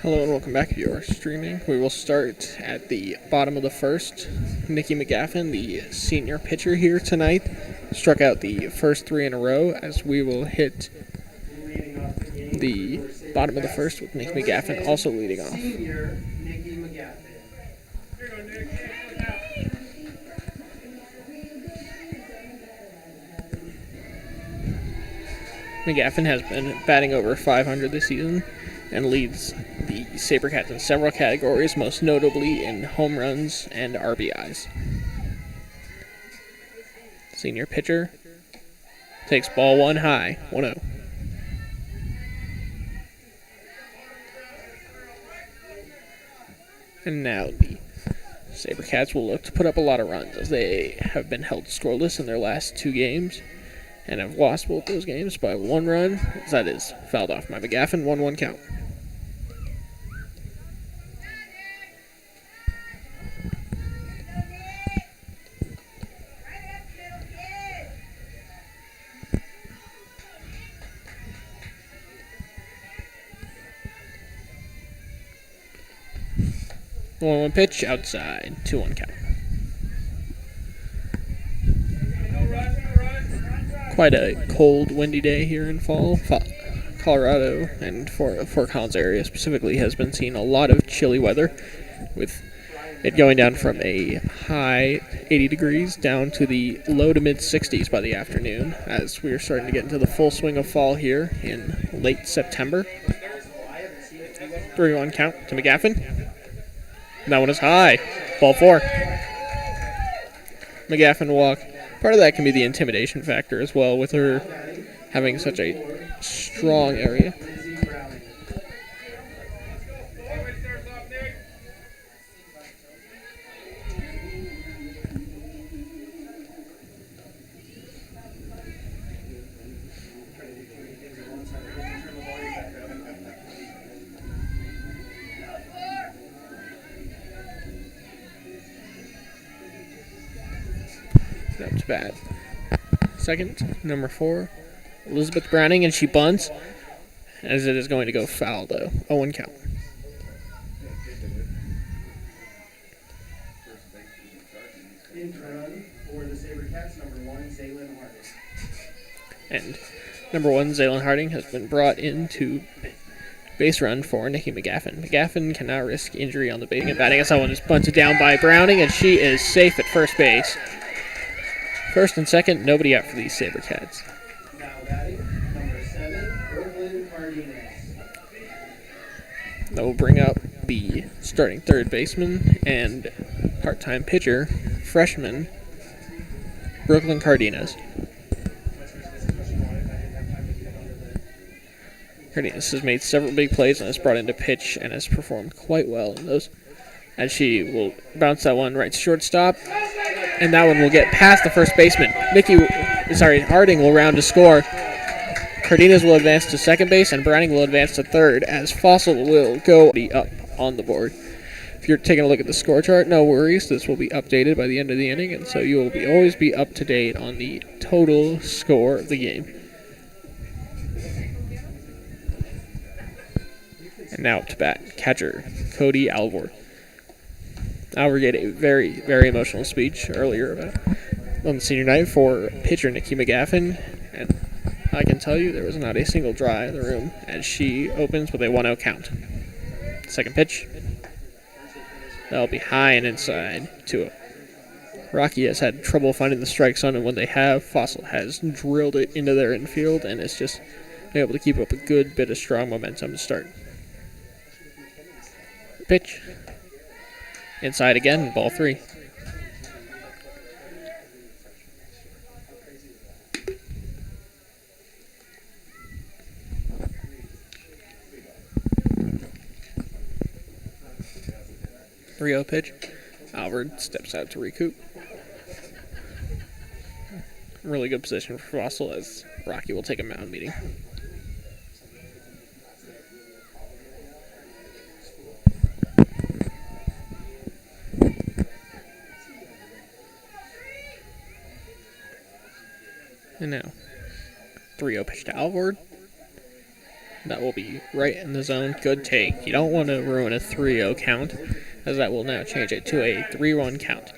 Hello and welcome back. You are streaming. We will start at the bottom of the first. Nikki McGaffin, the senior pitcher here tonight, struck out the first three in a row as we will hit the bottom of the first with Nikki McGaffin also leading off. Senior Nikki McGaffin. McGaffin has been batting over 500 this season and leads the SaberCats in several categories, most notably in home runs and RBIs. Senior pitcher takes ball one high, 1-0. And now the SaberCats will look to put up a lot of runs as they have been held scoreless in their last two games and have lost both those games by one run. That is fouled off by McGaffin, 1-1 count. One pitch outside, 2-1 count. Quite a cold, windy day here in fall. Colorado and Fort Collins area specifically has been seeing a lot of chilly weather, with it going down from a high 80 degrees down to the low to mid 60s by the afternoon, as we are starting to get into the full swing of fall here in late September. 3-1 count to McGaffin. That one is high. Ball four. McGaffin walk. Part of that can be the intimidation factor as well, with her having such a strong area. That's bad. Second, number 4, Elizabeth Browning, and she bunts, as it is going to go foul, though. 0-1 count. In run for the SaberCats, number 1, Zaylin Harding. And number 1, Zaylin Harding, has been brought into base run for Nikki McGaffin. McGaffin cannot risk injury on the baiting and batting as that one is bunted down by Browning, and she is safe at first base. First and second, nobody out for these SaberCats. Now batting, number 7, Brooklyn Cardenas. That will bring up the starting third baseman and part-time pitcher, freshman, Brooklyn Cardenas. Cardenas has made several big plays and has brought into pitch and has performed quite well in those, as she will bounce that one right to shortstop. And that one will get past the first baseman. Harding will round to score. Cardenas will advance to second base, and Browning will advance to third, as Fossil will go up on the board. If you're taking a look at the score chart, no worries. This will be updated by the end of the inning, and so you will always be up to date on the total score of the game. And now up to bat, catcher Cody Alvord. Alvord gave a very, very emotional speech earlier on the senior night for pitcher Nikki McGaffin, and I can tell you there was not a single dry in the room as she opens with a 1-0 count. Second pitch. That'll be high and inside, 2-0. Rocky has had trouble finding the strike zone, and when they have, Fossil has drilled it into their infield and is just able to keep up a good bit of strong momentum to start. Pitch. Inside again, ball 3. Rio pitch. Alvord steps out to recoup. Really good position for Fossil as Rocky will take a mound meeting. And now, 3-0 pitch to Alvord. That will be right in the zone. Good take. You don't want to ruin a 3-0 count, as that will now change it to a 3-1 count.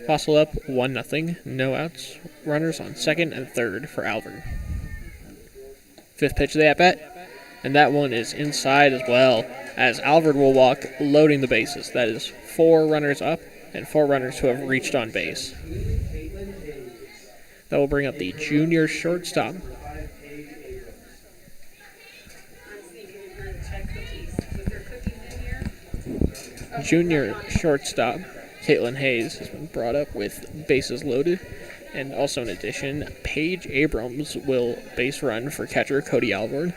Fossil up 1-0. No outs. Runners on second and third for Alvord. Fifth pitch of the at-bat, and that one is inside as well, as Alvord will walk loading the bases. That is 4 runners up and 4 runners who have reached on base. That will bring up the junior shortstop. Junior shortstop Caitlin Hayes has been brought up with bases loaded. And also in addition, Paige Abrams will base run for catcher Cody Alvord.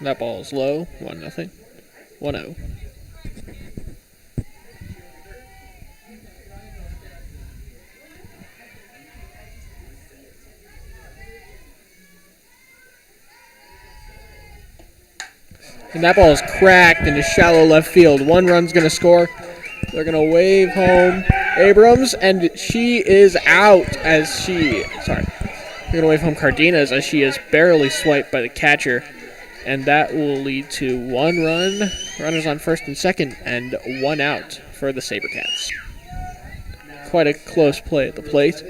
That ball is low, 1-0. 1-0. And that ball is cracked into shallow left field. 1 run's going to score. They're going to wave home Abrams, and she is out as she... Sorry. They're going to wave home Cardenas as she is barely swiped by the catcher. And that will lead to 1 run, runners on first and second, and 1 out for the SaberCats. Quite a close play at the plate.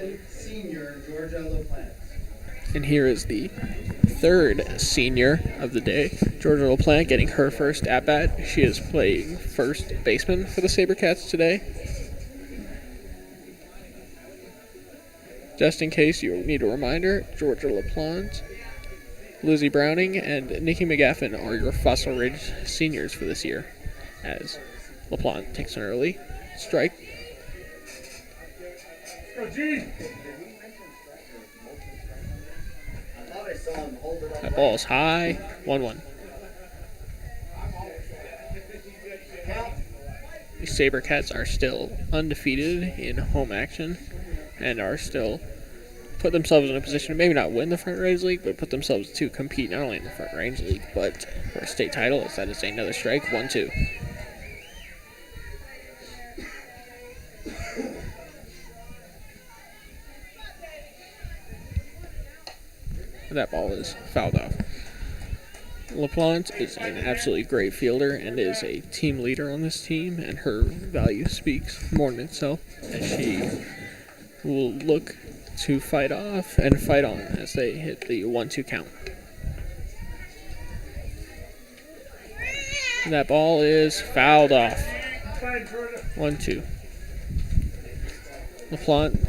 And here is the third senior of the day, Georgia LaPlante, getting her first at-bat. She is playing first baseman for the SaberCats today. Just in case you need a reminder, Georgia LaPlante, Lizzie Browning, and Nikki McGaffin are your Fossil Ridge seniors for this year, as LaPlante takes an early strike. That ball is high, 1-1. The SaberCats are still undefeated in home action and are still put themselves in a position to maybe not win the Front Range League, but put themselves to compete not only in the Front Range League, but for a state title, as that is another strike, 1-2. That ball is fouled off. LaPlante is an absolutely great fielder and is a team leader on this team, and her value speaks more than itself, as she will look to fight off and fight on as they hit the 1-2 count. And that ball is fouled off. 1-2. LaPlante,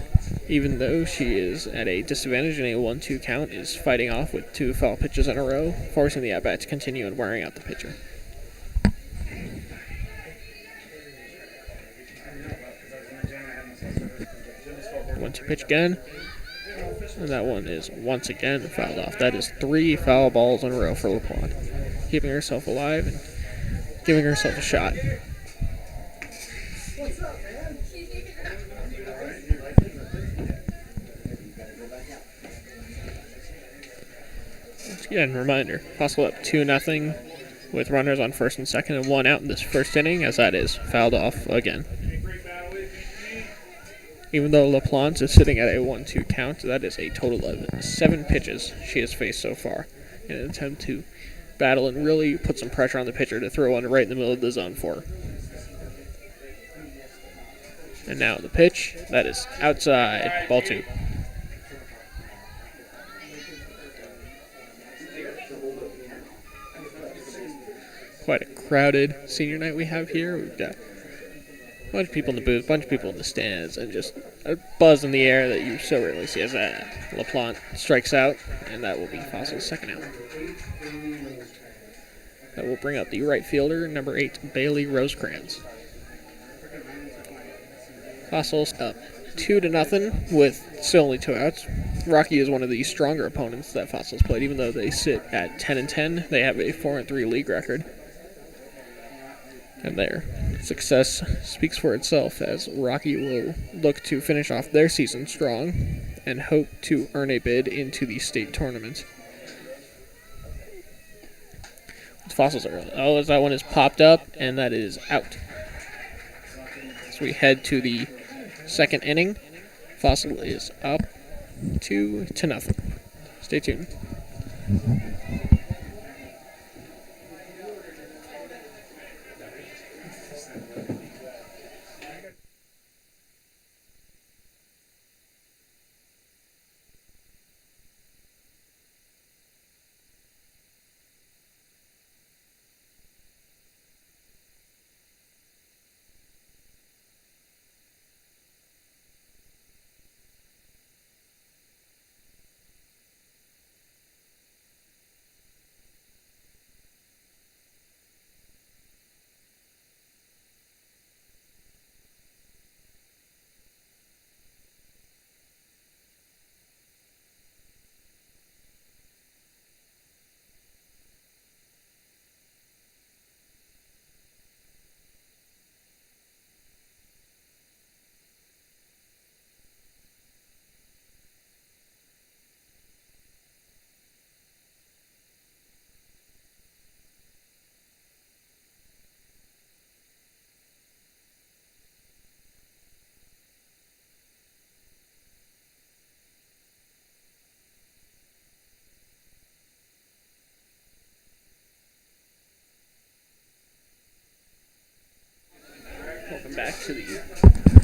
even though she is at a disadvantage in a 1-2 count, is fighting off with 2 foul pitches in a row, forcing the at-bat to continue and wearing out the pitcher. One-two pitch again, and that one is once again fouled off. That is 3 foul balls in a row for LaPlante, keeping herself alive and giving herself a shot. Once again, reminder, Fossil up 2-0 with runners on first and second and 1 out in this first inning, as that is fouled off again. Even though LaPlante is sitting at a 1-2 count, that is a total of 7 pitches she has faced so far in an attempt to battle and really put some pressure on the pitcher to throw one right in the middle of the zone for her. And now the pitch, that is outside, ball 2. Quite a crowded senior night we have here. We've got a bunch of people in the booth, a bunch of people in the stands, and just a buzz in the air that you so rarely see as LaPlante strikes out, and that will be Fossil's second out. That will bring up the right fielder, number 8, Bailey Rosecrans. Fossil's up 2-0 with still only 2 outs. Rocky is one of the stronger opponents that Fossil's played, even though they sit at 10-10. They have a 4-3 league record. And their success speaks for itself, as Rocky will look to finish off their season strong and hope to earn a bid into the state tournament. Fossils are early. Oh, as that one is popped up, and that is out. So we head to the second inning. Fossil is up 2-0. Stay tuned.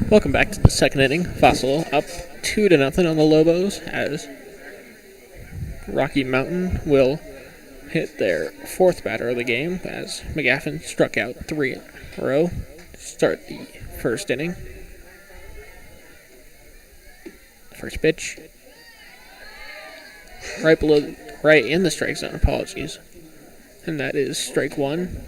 Welcome back to the second inning. Fossil up 2-0 on the Lobos as Rocky Mountain will hit their fourth batter of the game as McGaffin struck out 3 in a row to start the first inning. First pitch. Right in the strike zone, apologies. And that is strike one.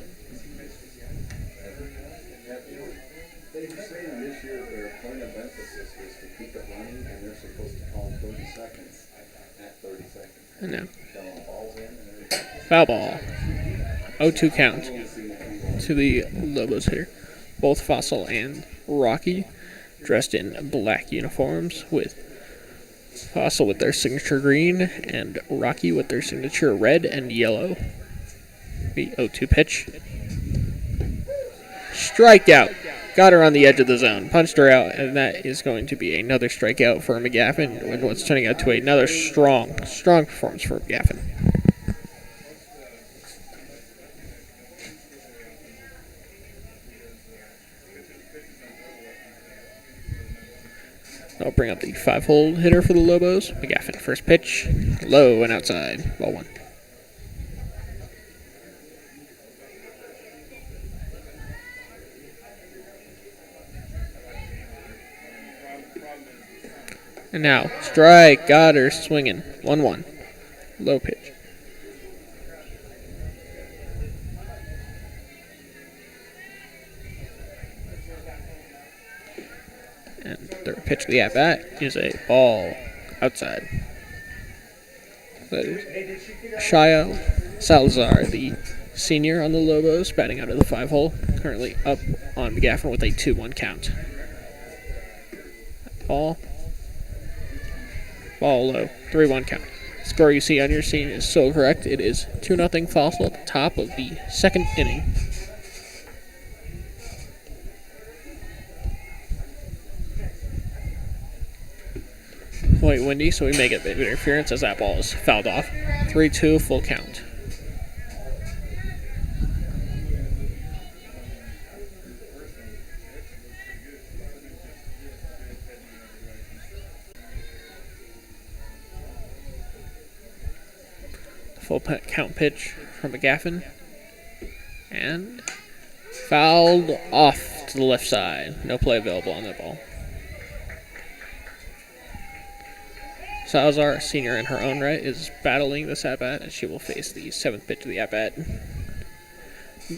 And now, foul ball. 0-2 count to the Lobos here. Both Fossil and Rocky dressed in black uniforms, with Fossil with their signature green and Rocky with their signature red and yellow. The 0-2 pitch. Strikeout. Got her on the edge of the zone, punched her out, and that is going to be another strikeout for McGaffin, and what's turning out to another strong performance for McGaffin. I'll bring up the 5-hole hitter for the Lobos. McGaffin, first pitch, low and outside, ball one. And now, strike, got her swinging. 1-1. Low pitch. And third pitch of the at-bat is a ball outside. That is Shia Salazar, the senior on the Lobos, batting out of the 5-hole. Currently up on McGaffin with a 2-1 count. Ball low, 3-1 count. Score you see on your scene is so correct. It is 2-0 Fossil at the top of the second inning. Quite windy, so we may get a bit of interference as that ball is fouled off. 3-2, full count. Full count pitch from McGaffin. And fouled off to the left side. No play available on that ball. Salazar, senior in her own right, is battling this at-bat, and she will face the 7th pitch of the at-bat.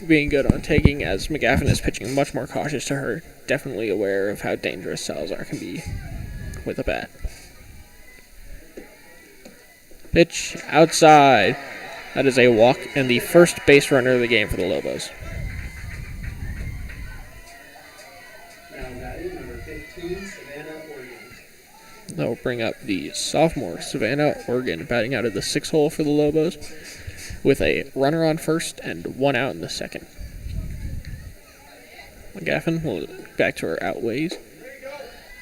Being good on taking, as McGaffin is pitching much more cautious to her. Definitely aware of how dangerous Salazar can be with a bat. Pitch outside. That is a walk and the first base runner of the game for the Lobos. Number 15, Savannah, Oregon. They'll bring up the sophomore, Savannah, Oregon, batting out of the 6-hole for the Lobos, with a runner on first and 1 out in the second. McGaffin will back to her outways.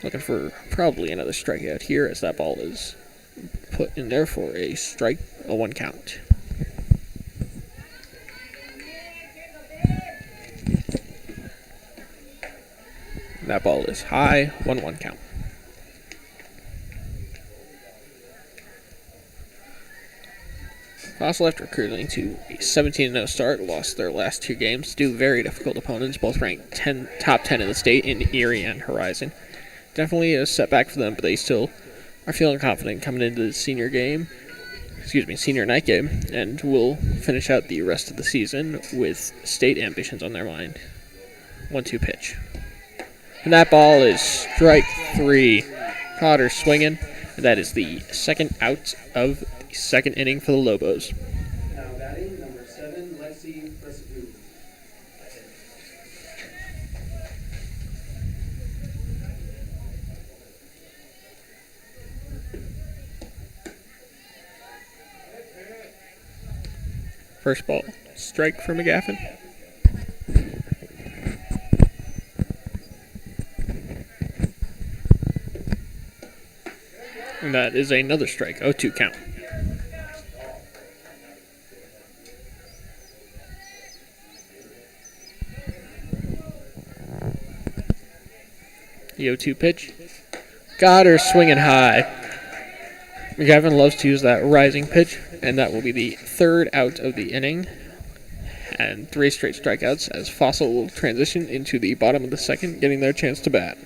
Looking for probably another strikeout here as that ball is put in there for a strike, a 1 count. That ball is high, 1-1 count. Fossil, after cruising to a 17-0 start, lost their last 2 games to very difficult opponents, both ranked top 10 in the state in Erie and Horizon. Definitely a setback for them, but they still are feeling confident coming into the senior night game, and will finish out the rest of the season with state ambitions on their mind. 1-2 pitch. And that ball is strike 3. Cotter swinging, and that is the second out of the second inning for the Lobos. Now batting, number 7, Lexi Presidu. First ball, strike for McGaffin. And that is another strike, 0-2 count. The 0-2 pitch. Got her swinging high. McGavin loves to use that rising pitch, and that will be the third out of the inning. And 3 straight strikeouts as Fossil will transition into the bottom of the second, getting their chance to bat.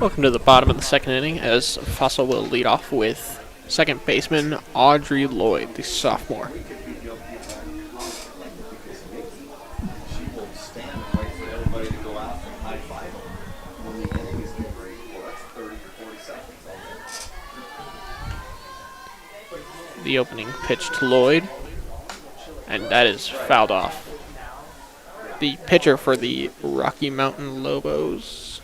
Welcome to the bottom of the second inning as Fossil will lead off with second baseman Audrey Lloyd, the sophomore. The opening pitch to Lloyd, and that is fouled off. The pitcher for the Rocky Mountain Lobos.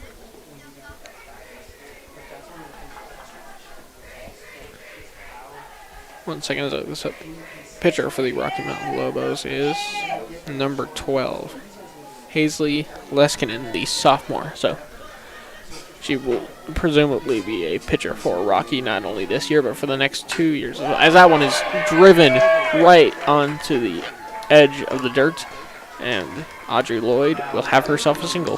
One second as I look this up. Pitcher for the Rocky Mountain Lobos is number 12, Hazley Leskinen, the sophomore. So she will presumably be a pitcher for Rocky not only this year but for the next 2 years, as that one is driven right onto the edge of the dirt, and Audrey Lloyd will have herself a single.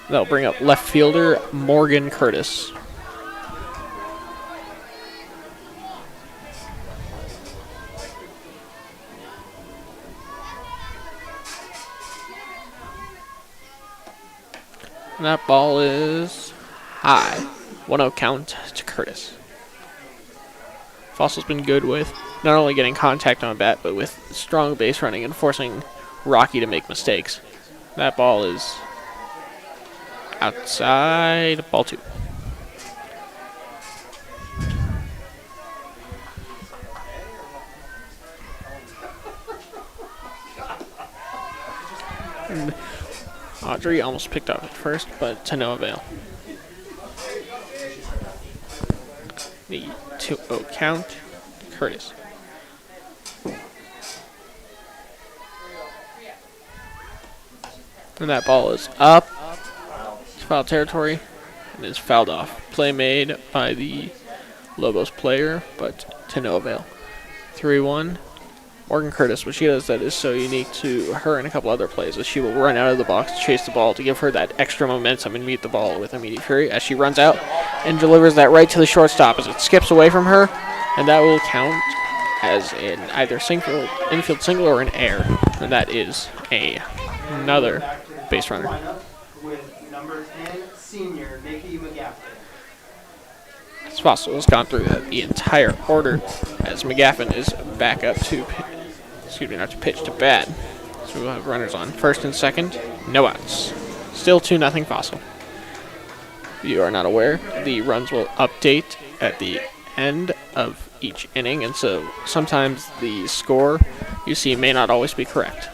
That'll bring up left fielder Morgan Curtis. And that ball is high. 1-0 count to Curtis. Fossil's been good with not only getting contact on bat, but with strong base running and forcing Rocky to make mistakes. That ball is outside, ball 2. Audrey almost picked up at first, but to no avail. The 2-0 count, Curtis. And that ball is up. It's foul territory and is fouled off. Play made by the Lobos player, but to no avail. 3-1. Morgan Curtis, what she does that is so unique to her and a couple other plays is she will run out of the box, chase the ball to give her that extra momentum and meet the ball with immediate fury. As she runs out, and delivers that right to the shortstop as it skips away from her, and that will count as an either single, infield single or an error, and that is another base runner. With number 10, senior Nikki McGaffin. Fossil has gone through the entire order as McGaffin is back up to, not to pitch, to bat. So we'll have runners on first and second, no outs. Still 2-0 Fossil. If you are not aware, the runs will update at the end of each inning, and so sometimes the score you see may not always be correct.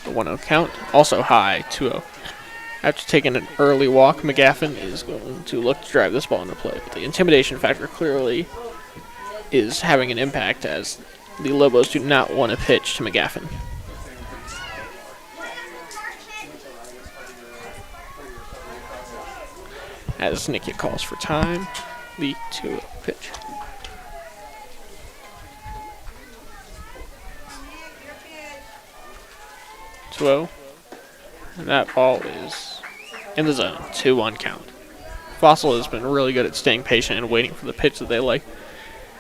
The 1-0 count, also high, 2-0. After taking an early walk, McGaffin is going to look to drive this ball into play. But the intimidation factor clearly is having an impact as the Lobos do not want to pitch to McGaffin. As Nikia calls for time, the 2-0 pitch. And that ball is in the zone, 2-1 count. Fossil has been really good at staying patient and waiting for the pitch that they like,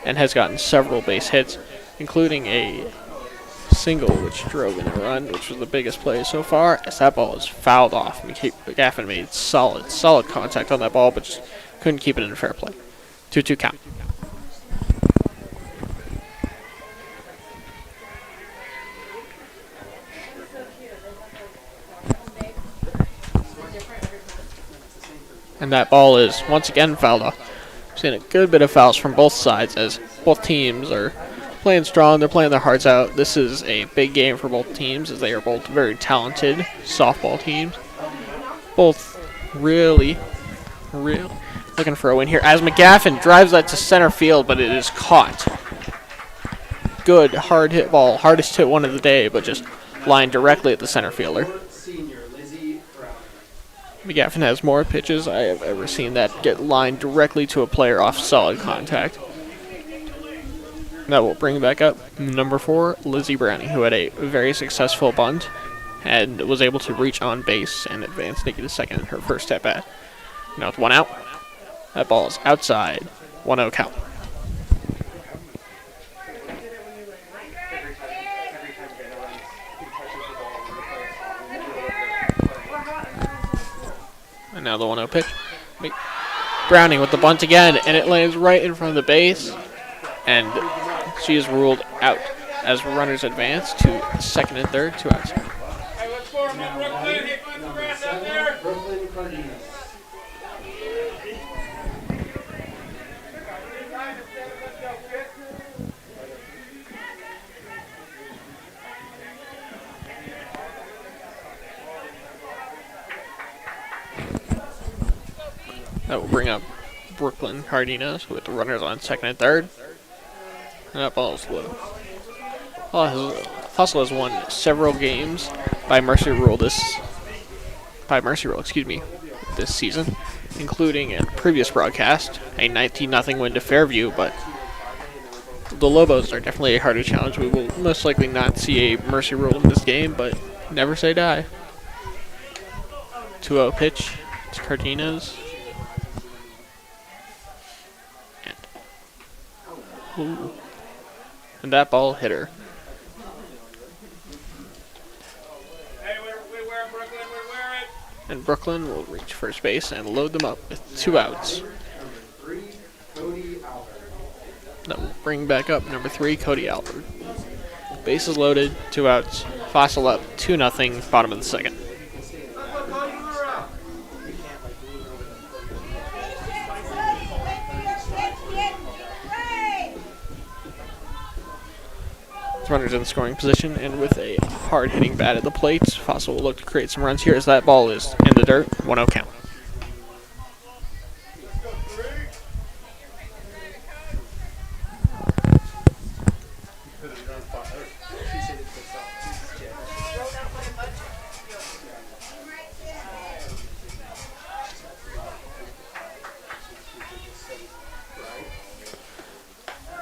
and has gotten several base hits, including a single which drove in a run, which was the biggest play so far, as that ball is fouled off. McGaffin made solid contact on that ball, but just couldn't keep it in fair play. 2-2 count. And that ball is once again fouled off. We've seen a good bit of fouls from both sides as both teams are playing strong. They're playing their hearts out. This is a big game for both teams as they are both very talented softball teams. Both really looking for a win here as McGaffin drives that to center field, but it is caught. Good hard hit ball. Hardest hit one of the day, but just lined directly at the center fielder. McGaffin has more pitches I have ever seen that get lined directly to a player off solid contact. That will bring back up number 4, Lizzie Browning, who had a very successful bunt and was able to reach on base and advance Nikki to second in her first at bat. Now with 1 out, that ball is outside, 1-0 count. And now the 1-0 pitch. Browning with the bunt again, and it lands right in front of the base, and she is ruled out as runners advance to second and third, 2 outs. Hey, let's form up Brooklyn. Hey, find some grass out there. Brooklyn Cardenas. That will bring up Brooklyn Cardenas with the runners on second and third. And that ball is low. Fossil has won several games by mercy rule this season, including a previous broadcast, a 19-0 win to Fairview, but the Lobos are definitely a harder challenge. We will most likely not see a mercy rule in this game, but never say die. 2-0 pitch to Cardenas. Ooh. And that ball hit her. Hey, we wear Brooklyn, we wear it. And Brooklyn will reach first base and load them up with 2 outs. 3, Cody Albert. That will bring back up number 3, Cody Albert. Bases loaded, 2 outs. Fossil up 2-0, bottom of the second. Runners in scoring position, and with a hard-hitting bat at the plate, Fossil will look to create some runs here as that ball is in the dirt, 1-0 count.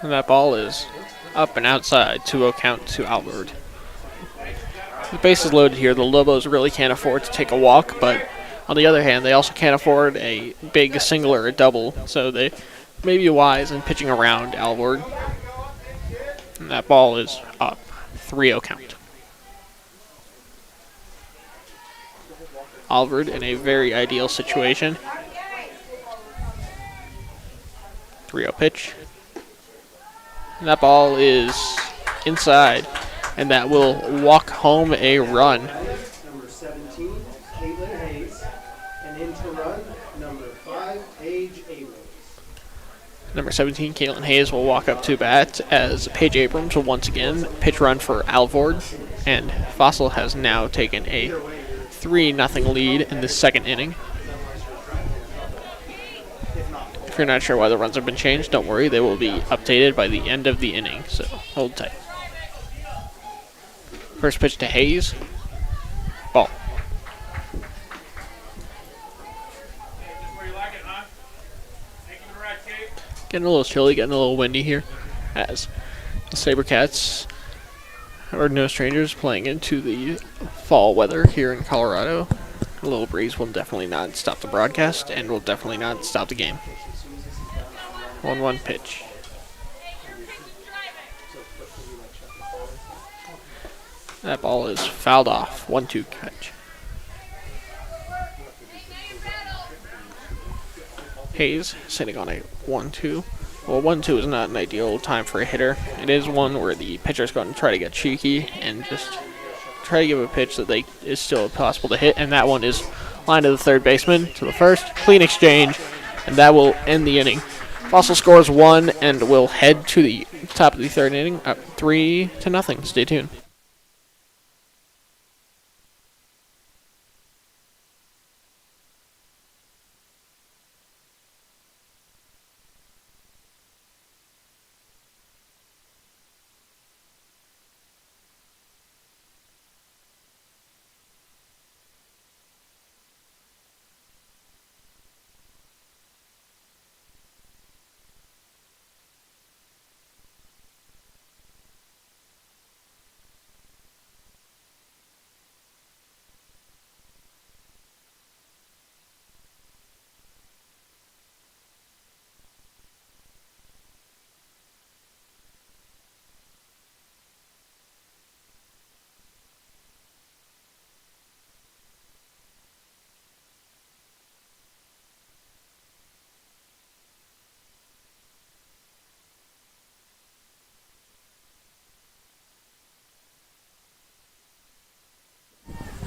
And that ball is Up and outside, 2-0 count to Albert. The base is loaded here. The Lobos really can't afford to take a walk, but on the other hand, they also can't afford a big single or a double, so they may be wise in pitching around Alvord. And that ball is up, 3-0 count. Alvord in a very ideal situation. 3-0 pitch. And that ball is inside, and that will walk home a run. Number 17, Caitlin Hayes. And in to run, number 5, Paige Abrams. Number 17, Caitlin Hayes will walk up to bat as Paige Abrams will once again pitch run for Alvord, and Fossil has now taken a 3-0 lead in the second inning. If you're not sure why the runs have been changed, don't worry, they will be updated by the end of the inning, so hold tight. First pitch to Hayes. Ball. Just where you like it, huh? Thank you for the ride, Kate. Getting a little chilly, getting a little windy here as the SaberCats are no strangers playing into the fall weather here in Colorado. A little breeze will definitely not stop the broadcast and will definitely not stop the game. 1-1 pitch. That ball is fouled off. 1-2 catch. Hayes sitting on a 1-2. Well, 1-2 is not an ideal time for a hitter. It is one where the pitcher is going to try to get cheeky and just try to give a pitch that is still possible to hit, and that one is lined to the third baseman to the first. Clean exchange, and that will end the inning. Fossil scores 1 and will head to the top of the third inning, up 3-0. Stay tuned.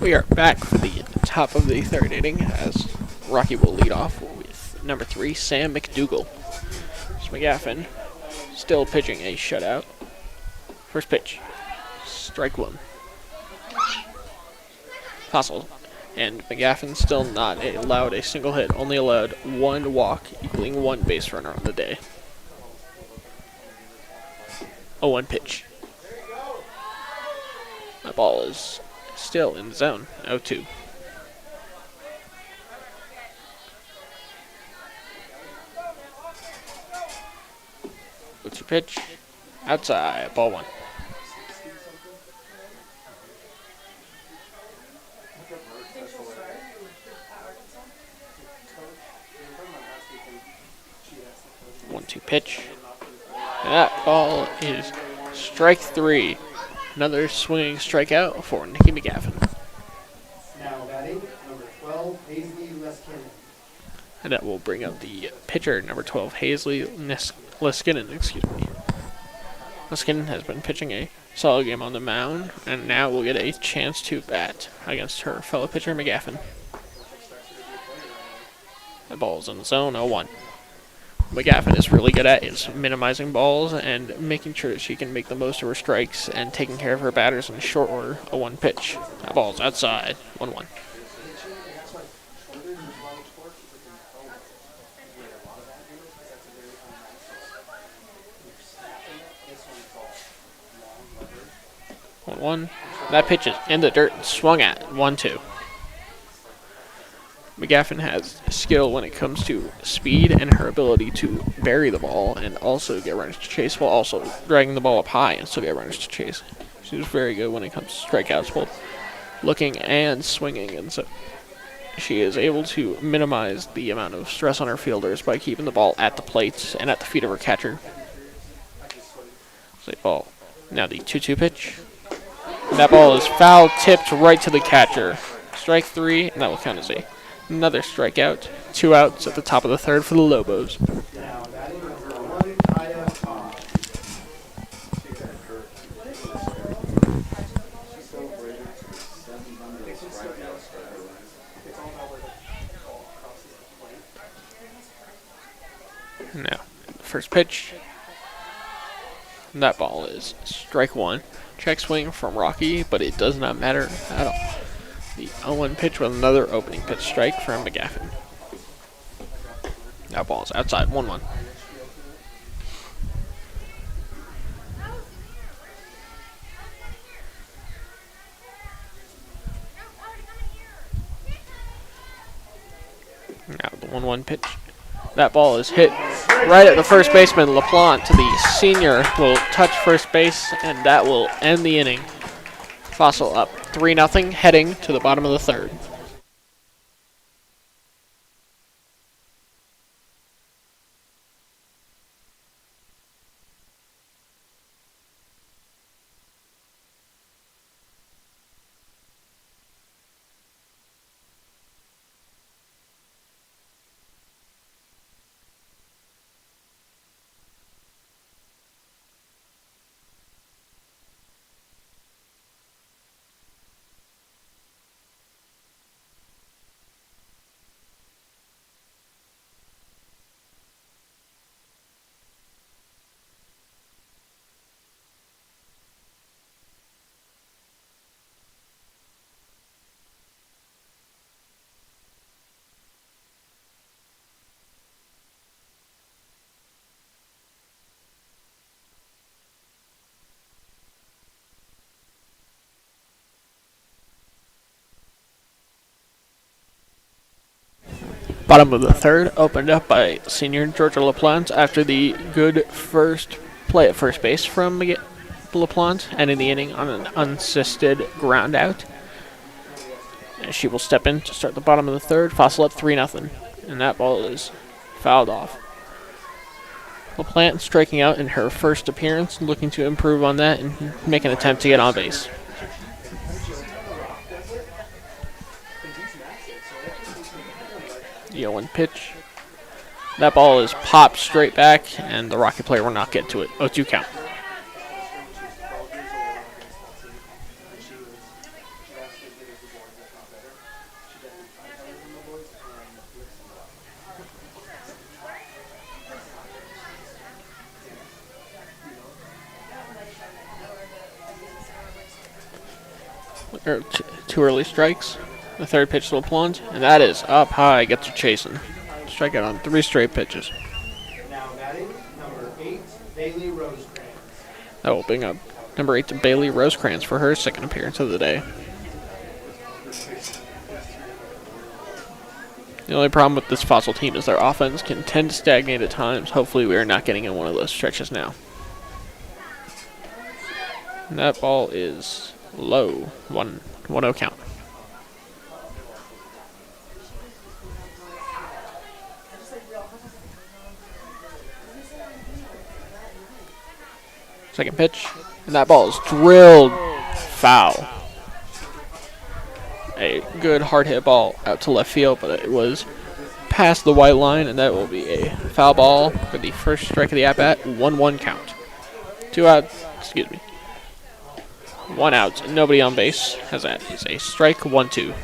We are back for the top of the third inning as Rocky will lead off with number 3, Sam McDougal. McGaffin still pitching a shutout. First pitch, strike 1. Fossil and McGaffin still not allowed a single hit, only allowed 1 walk, equaling 1 base runner on the day. 0-1 pitch. That ball is still in the zone. 0-2. What's your pitch? Outside. Ball 1. One-two pitch. And that ball is strike 3. Another swinging strikeout for Nikki McGaffin. Now batting, number 12, Paisley Leskinen. And that will bring up the pitcher, number 12, Hazley Leskinen, Leskinen has been pitching a solid game on the mound, and now will get a chance to bat against her fellow pitcher, McGaffin. The ball's in the zone, 0-1. McGaffin is really good at is minimizing balls and making sure that she can make the most of her strikes and taking care of her batters in short order. 0-1 pitch. That ball's outside. 1-1. That pitch is in the dirt and swung at. 1-2. McGaffin has skill when it comes to speed and her ability to bury the ball and also get runners to chase while also dragging the ball up high and still get runners to chase. She's very good when it comes to strikeouts, both looking and swinging, and so she is able to minimize the amount of stress on her fielders by keeping the ball at the plate and at the feet of her catcher. Play ball. Now the 2-2 pitch. And that ball is foul tipped right to the catcher. Strike 3, and that will count as another strikeout. 2 outs at the top of the third for the Lobos. Now batting number 1, Kaya Todd. Now, first pitch. And that ball is strike 1. Check swing from Rocky, but it does not matter at all. The 0-1 pitch with another opening pitch strike from McGaffin. That ball is outside, 1-1. Now the 1-1 pitch. That ball is hit right at the first baseman, LaPlante, to the senior. Will touch first base, and that will end the inning. Fossil up 3-0, heading to the bottom of the third. Bottom of the third, opened up by senior Georgia LaPlante after the good first play at first base from LaPlante, ending the inning on an unassisted ground out. And she will step in to start the bottom of the third. Fossil up 3-0, and that ball is fouled off. LaPlante striking out in her first appearance, looking to improve on that and make an attempt to get on base. The 0-1 pitch. That ball is popped straight back, and the Rocky player will not get to it. 0-2 count. Two early strikes. The third pitch to LaPlante, and that is up high. Gets her chasing. Strikeout on 3 straight pitches. Now batting number 8, Bailey Rosecrans. That will bring up number 8 to Bailey Rosecrans for her second appearance of the day. The only problem with this Fossil team is their offense can tend to stagnate at times. Hopefully we are not getting in one of those stretches now. And that ball is low. 1-0 count. Second pitch, and that ball is drilled foul. A good hard hit ball out to left field, but it was past the white line, and that will be a foul ball for the first strike of the at-bat. 1-1 count. 2 out, 1 out, nobody on base, as that is a strike. 1-2.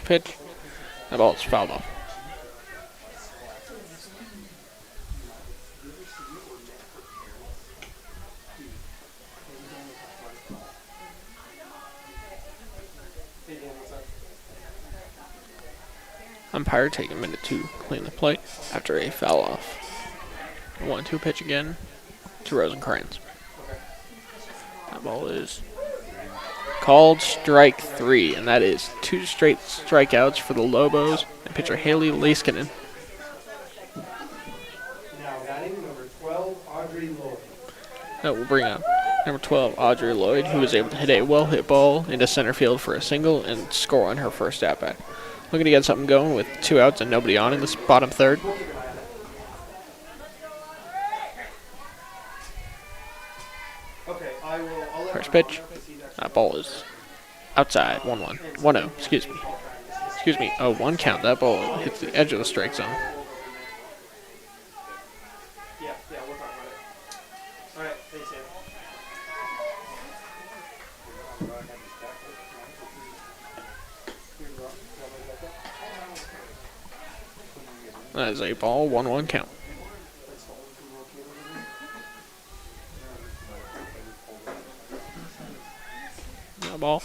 Pitch. That ball is fouled off. Umpire taking a minute to clean the plate after a foul off. 1-2 pitch again to Rosencrantz. That ball is called strike 3, and that is 2 straight strikeouts for the Lobos and pitcher Haley Laskinen. Now batting number 12, Audrey Lloyd. That will bring up number 12, Audrey Lloyd, who was able to hit a well-hit ball into center field for a single and score on her first at-bat. Looking to get something going with 2 outs and nobody on in this bottom third. Okay, I'll let First pitch. That ball is outside. 1-1. 1-0. Excuse me. Excuse me. Oh, 1 count. That ball hits the edge of the strike zone. Yeah, we'll talk about it. All right, thanks, Sam. That is a ball. 1-1 count. That ball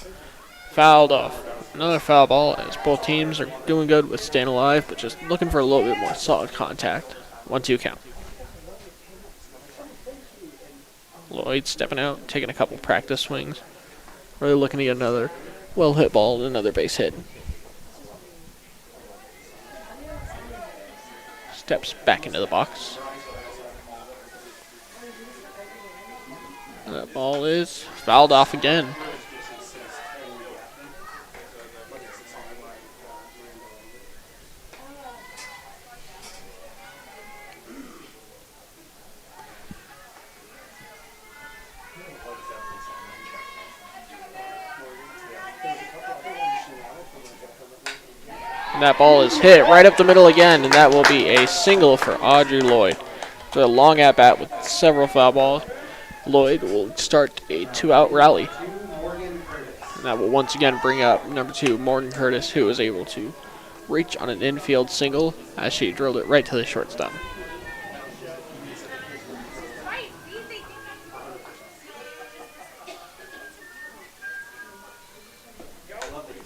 fouled off. Another foul ball as both teams are doing good with staying alive, but just looking for a little bit more solid contact. 1-2 count. Lloyd stepping out, taking a couple practice swings. Really looking to get another well-hit ball and another base hit. Steps back into the box. That ball is fouled off again. And that ball is hit right up the middle again, and that will be a single for Audrey Lloyd. It's a long at-bat with several foul balls. Lloyd will start a 2-out rally. And that will once again bring up number 2, Morgan Curtis, who was able to reach on an infield single as she drilled it right to the shortstop.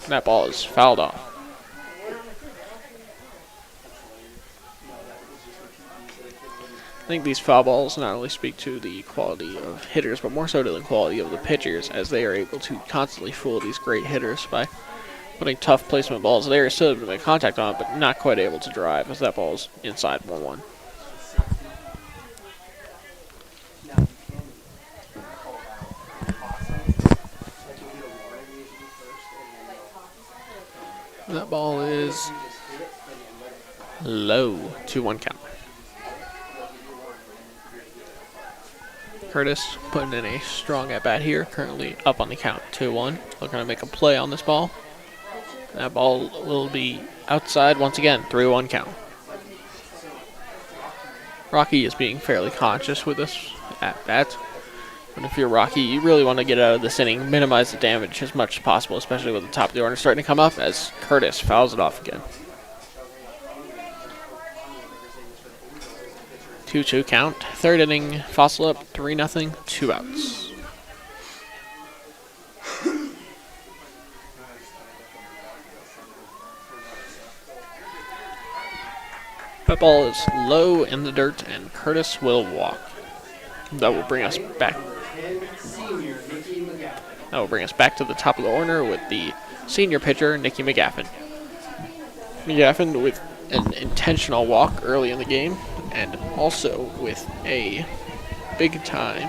And that ball is fouled off. I think these foul balls not only speak to the quality of hitters, but more so to the quality of the pitchers, as they are able to constantly fool these great hitters by putting tough placement balls. They are still able to make contact on it, but not quite able to drive, as that ball is inside 1-1. That ball is low. 2-1 count. Curtis putting in a strong at-bat here, currently up on the count, 2-1. Looking to make a play on this ball. That ball will be outside once again, 3-1 count. Rocky is being fairly conscious with this at-bat. But if you're Rocky, you really want to get out of this inning, minimize the damage as much as possible, especially with the top of the order starting to come up as Curtis fouls it off again. 2-2 count. Third inning, Fossil up 3-0, 2 outs. That ball is low in the dirt, and Curtis will walk. That will bring us back. That will bring us back to the top of the order with the senior pitcher, Nikki McGaffin. McGaffin with an intentional walk early in the game, and also with a big-time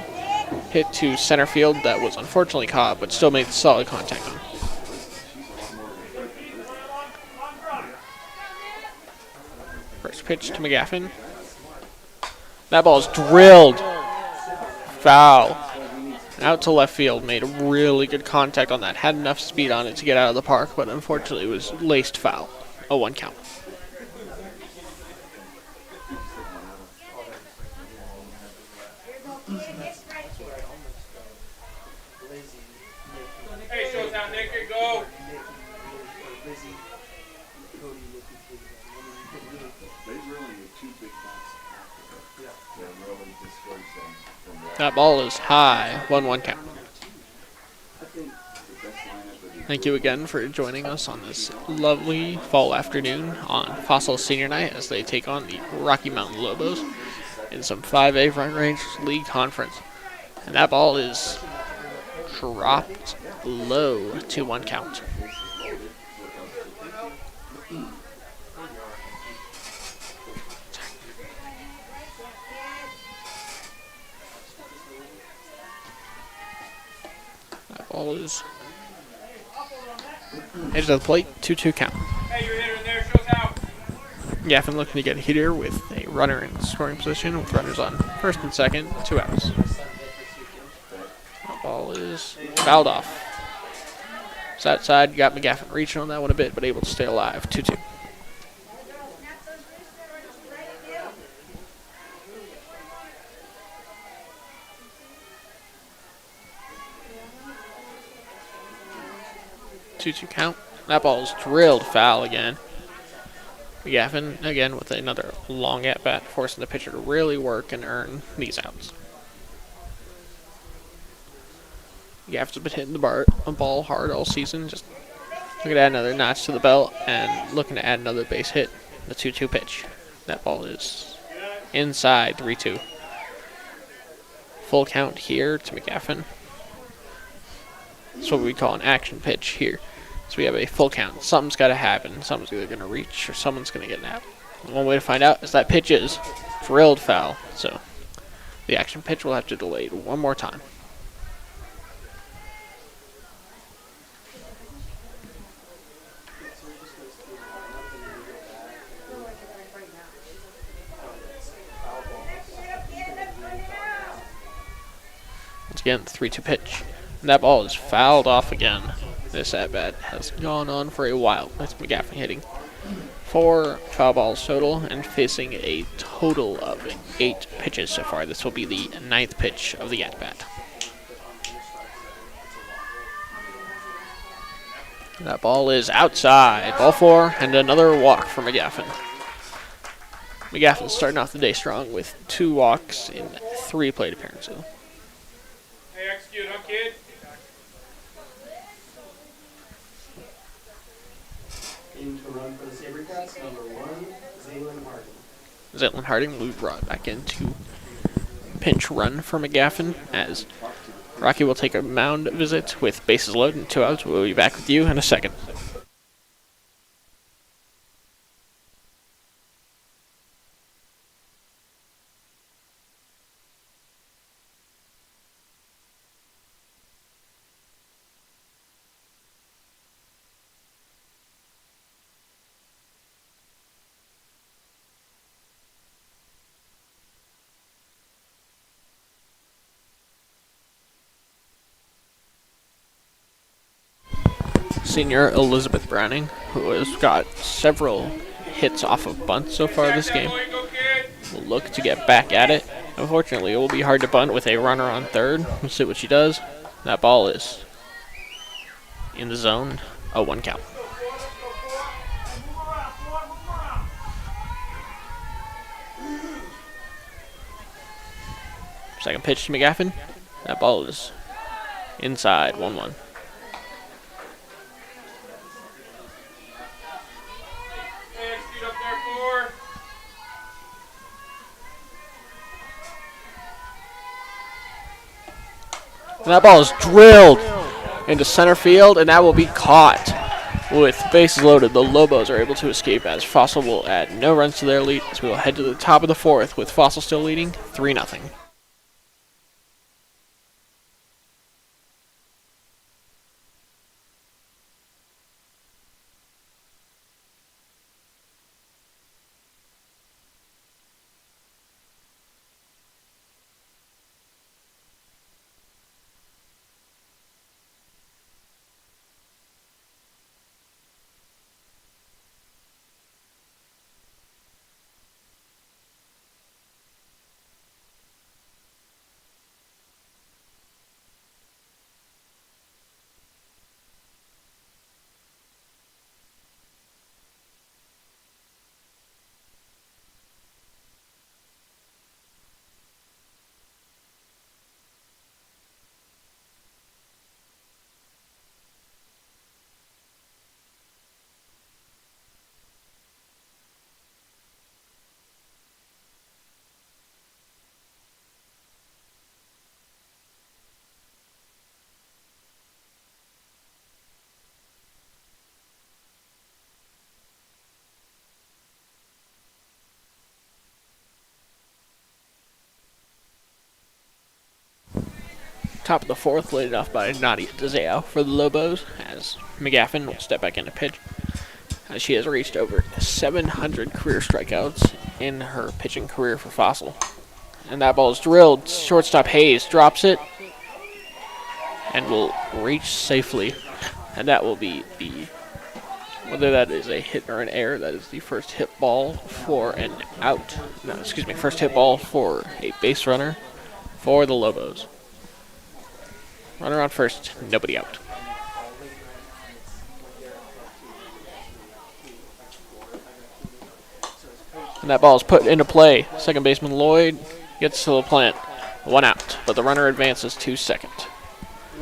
hit to center field that was unfortunately caught, but still made solid contact on. First pitch to McGaffin. That ball is drilled. Foul. Out to left field. Made a really good contact on that. Had enough speed on it to get out of the park, but unfortunately it was laced foul. 0-1 count. Hey, Showtime, Nick, go! That ball is high. 1-1 count. Thank you again for joining us on this lovely fall afternoon on Fossil Senior Night as they take on the Rocky Mountain Lobos. in some 5A Front Range League Conference. And that ball is dropped low, 2-1 count. That ball is edge of the plate, 2-2 count. Hey, your hitter in there shows out. Gaffin looking to get a hitter with a runner in scoring position with runners on first and second, 2 outs. That ball is fouled off. So outside, got McGaffin reaching on that one a bit, but able to stay alive, 2-2. Two count. That ball is drilled foul again. McGaffin again with another long at bat, forcing the pitcher to really work and earn these outs. McGaffin's been hitting the ball hard all season, just looking to add another notch to the belt and looking to add another base hit. The 2-2 pitch. That ball is inside, 3-2. Full count here to McGaffin. That's what we call an action pitch here. So we have a full count. Something's got to happen. Someone's either going to reach or someone's going to get an out. One way to find out is that pitch is drilled foul. So the action pitch will have to delay it one more time. Once again, the 3-2 pitch. And that ball is fouled off again. This at-bat has gone on for a while. That's McGaffin hitting 4 foul balls total and facing a total of 8 pitches so far. This will be the 9th pitch of the at-bat. That ball is outside. Ball 4 and another walk for McGaffin. McGaffin's starting off the day strong with 2 walks in 3 plate appearances. Hey, execute, huh, kid? In to run for the SaberCats, number 1, Zaylin Harding. Zaylin Harding will be brought back into pinch run for McGaffin as Rocky will take a mound visit with bases loaded and 2 outs. We'll be back with you in a second. Senior Elizabeth Browning, who has got several hits off of bunts so far this game, will look to get back at it. Unfortunately, it will be hard to bunt with a runner on third. We'll see what she does. That ball is in the zone, a 1 count. Second pitch to McGaffin. That ball is inside, 1-1. And that ball is drilled into center field, and that will be caught. With bases loaded, the Lobos are able to escape as Fossil will add no runs to their lead as we will head to the top of the 4th with Fossil still leading 3-0. Top of the fourth, laid off by Nadia DeZeo for the Lobos, as McGaffin will step back into pitch, as she has reached over 700 career strikeouts in her pitching career for Fossil. And that ball is drilled. Shortstop Hayes drops it and will reach safely. And that will be whether that is a hit or an error, that is the first hit ball for an out. No, excuse me, first hit ball for a base runner for the Lobos. Runner on first, nobody out. And that ball is put into play. Second baseman Lloyd gets to the plant. One out, but the runner advances to second.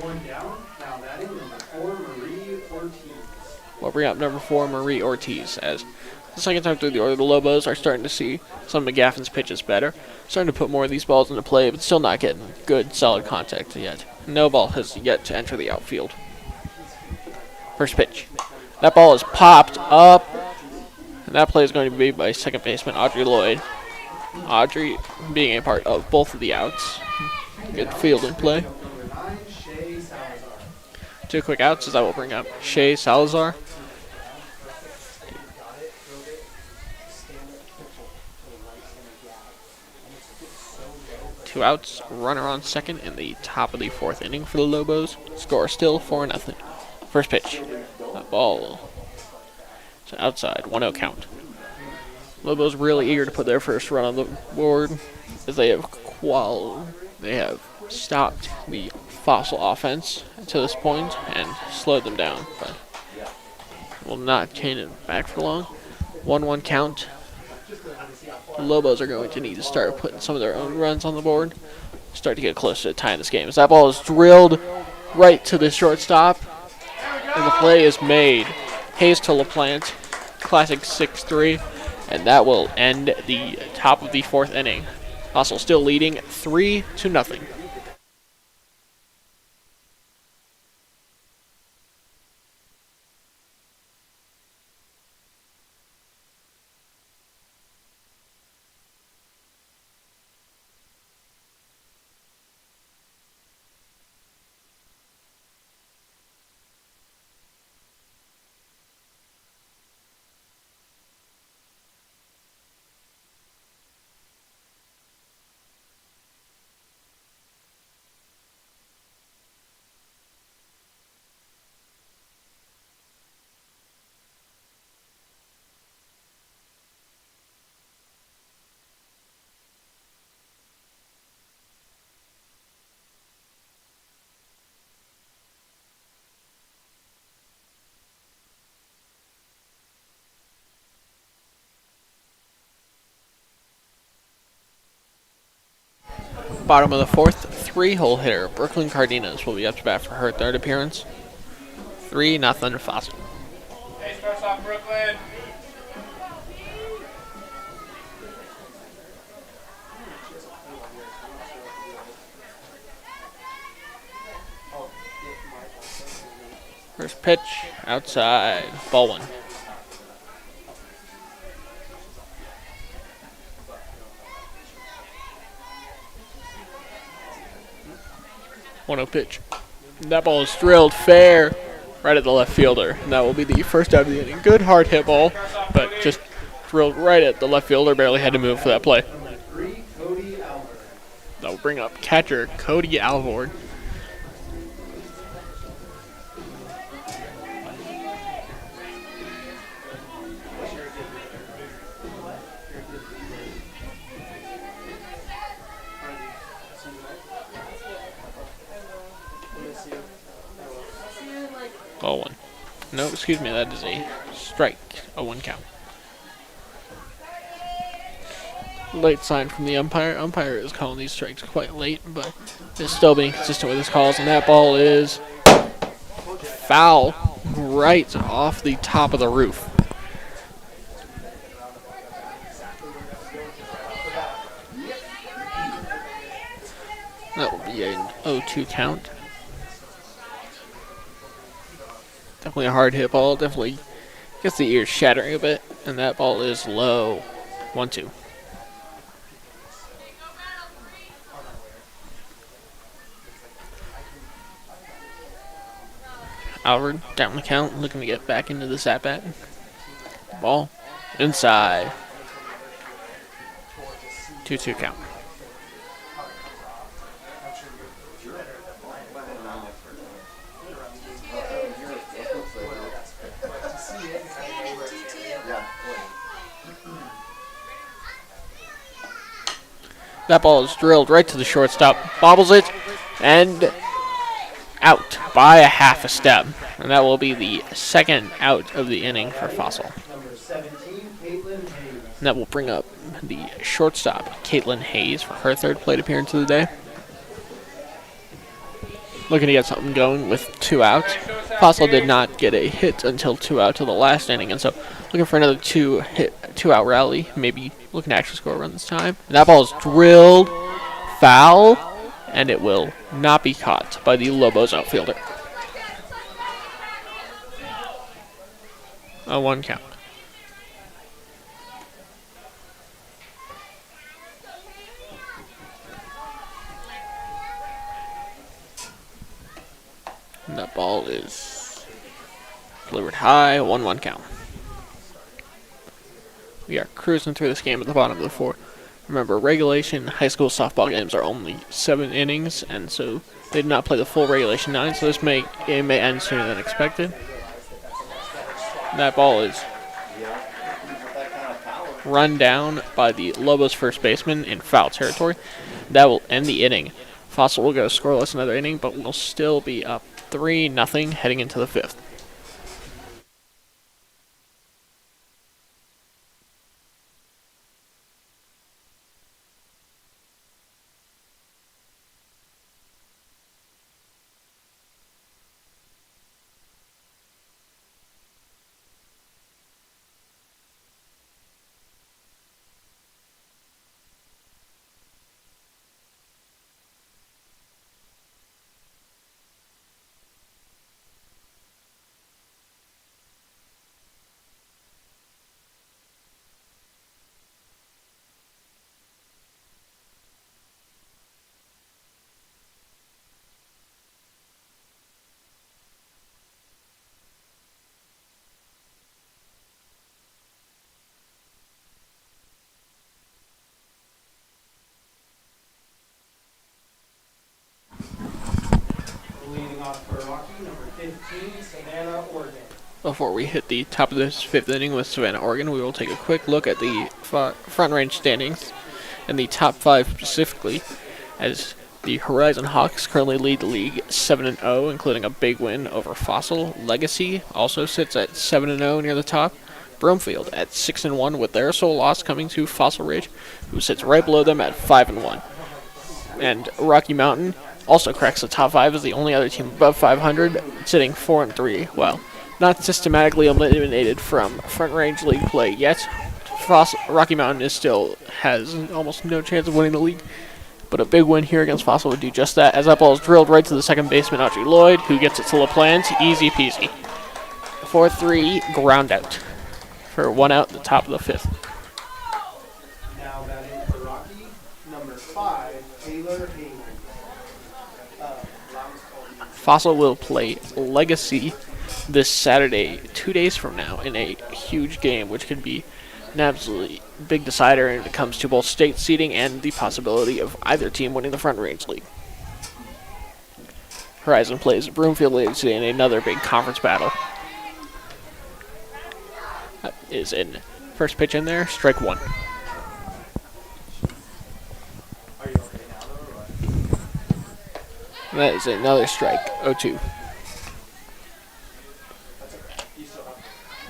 One down. Now batting number 4, Marie Ortiz. We'll bring up number 4, Marie Ortiz, as the second time through the order, the Lobos are starting to see some of McGaffin's pitches better. Starting to put more of these balls into play, but still not getting good, solid contact yet. No ball has yet to enter the outfield. First pitch. That ball is popped up. And that play is going to be by second baseman Audrey Lloyd. Audrey being a part of both of the outs. Good fielding play. Number 9, Shay Salazar. 2 quick outs as I will bring up Shay Salazar. Two outs, runner on second in the top of the fourth inning for the Lobos. Score still 4-0. First pitch. That ball to outside, 1-0 count. Lobos really eager to put their first run on the board as they have stopped the Fossil offense to this point and slowed them down, but will not chain it back for long. 1-1 count. The Lobos are going to need to start putting some of their own runs on the board. Start to get closer to tying this game. As that ball is drilled right to the shortstop, and the play is made. Hayes to LaPlante, classic 6-3, and that will end the top of the fourth inning. Fossil still leading 3-0. Bottom of the fourth, 3-hole hitter Brooklyn Cardenas will be up to bat for her third appearance. 3-0 Fossil. Hey, starts off Brooklyn. First pitch, outside, ball 1. One pitch. That ball is drilled fair right at the left fielder. And that will be the first out of the inning. Good hard hit ball, but just drilled right at the left fielder. Barely had to move for that play. Number 3, Cody Albert. That will bring up catcher Cody Alvord. Ball 1. No, excuse me, that is a strike. A 1 count. Late sign from the umpire. Umpire is calling these strikes quite late, but is still being consistent with his calls. And that ball is foul right off the top of the roof. That will be an 0-2 count. Definitely a hard hit ball. Definitely gets the ears shattering a bit. And that ball is low. 1-2. Albert down the count, looking to get back into this at-bat. Ball inside. 2-2 count. That ball is drilled right to the shortstop, bobbles it, and out by a half a step. And that will be the second out of the inning for Fossil. Number 17, Caitlin Hayes. And that will bring up the shortstop, Caitlin Hayes, for her third plate appearance of the day. Looking to get something going with 2 outs. Fossil did not get a hit until 2 out to the last inning, and so looking for another 2-out rally, maybe looking to actually score a run this time. And that ball is drilled foul, and it will not be caught by the Lobos outfielder. A 1 count. And that ball is delivered high, 1-1 count. We are cruising through this game at the bottom of the 4th. Remember, regulation high school softball games are only 7 innings, and so they did not play the full regulation 9, so this game may end sooner than expected. That ball is run down by the Lobos first baseman in foul territory. That will end the inning. Fossil will go scoreless another inning, but will still be up 3-0 heading into the 5th. Leading off for Rocky, number 15, Savannah, Oregon. Before we hit the top of this 5th inning with Savannah, Oregon, we will take a quick look at the front range standings and the top 5 specifically, as the Horizon Hawks currently lead the league 7-0, including a big win over Fossil. Legacy also sits at 7-0 near the top. Broomfield at 6-1 with their sole loss coming to Fossil Ridge, who sits right below them at 5-1. And Rocky Mountain also cracks the top 5 as the only other team above 500, sitting 4-3. Well, not systematically eliminated from Front Range League play yet. Rocky Mountain has almost no chance of winning the league, but a big win here against Fossil would do just that, as that ball is drilled right to the second baseman, Audrey Lloyd, who gets it to LaPlante, easy peasy. 4-3 ground out for 1 out at the top of the 5th. Now batting for Rocky, number 5, Taylor Haynes. Fossil will play Legacy this Saturday, 2 days from now, in a huge game, which could be an absolutely big decider when it comes to both state seeding and the possibility of either team winning the Front Range League. Horizon plays Broomfield later today in another big conference battle. That is in first pitch in there, strike 1. And that is another strike, 0-2.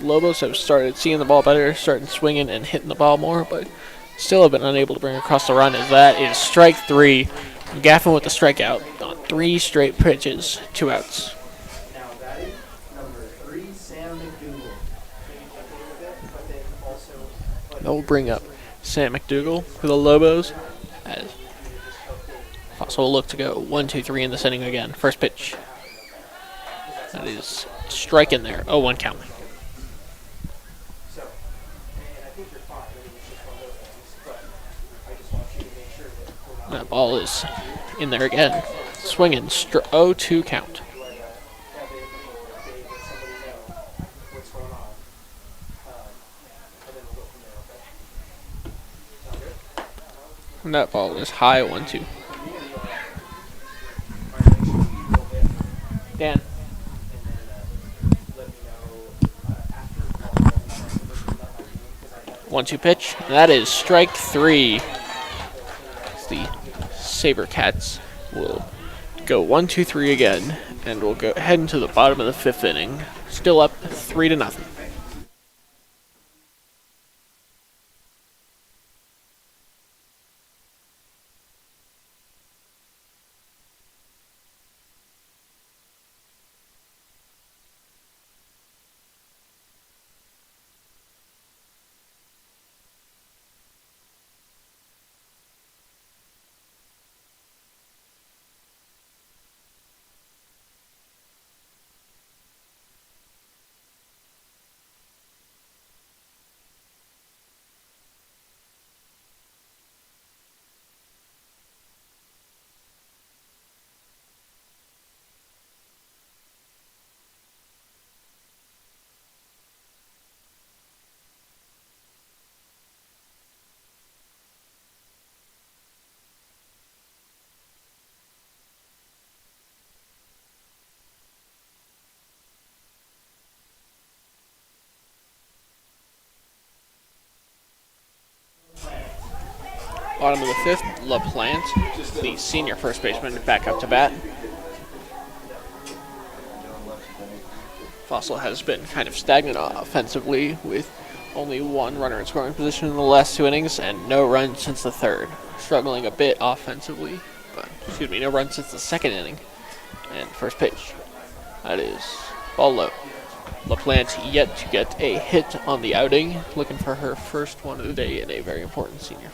Lobos have started seeing the ball better, starting swinging and hitting the ball more, but still have been unable to bring across the run, as that is strike 3. Gaffin with the strikeout on 3 straight pitches, 2 outs. Now batting, number 3, Sam McDougal. That will bring up Sam McDougal for the Lobos, as Fossil will look to go 1-2-3 in this inning again. First pitch. That is strike in there, 0-1 count. That ball is in there again. Swinging, 0-2 count. And that ball is high 1-2. Dan. 1-2 pitch. And that is strike 3. The SaberCats will go 1-2-3 again, and we'll go head into the bottom of the 5th inning. Still up 3-0. Bottom of the 5th, LaPlante, the senior first baseman, back up to bat. Fossil has been kind of stagnant offensively, with only 1 runner in scoring position in the last 2 innings and no runs since the 3rd. Struggling a bit offensively, but no runs since the 2nd inning. And first pitch, that is ball low. LaPlante yet to get a hit on the outing, looking for her first one of the day in a very important senior.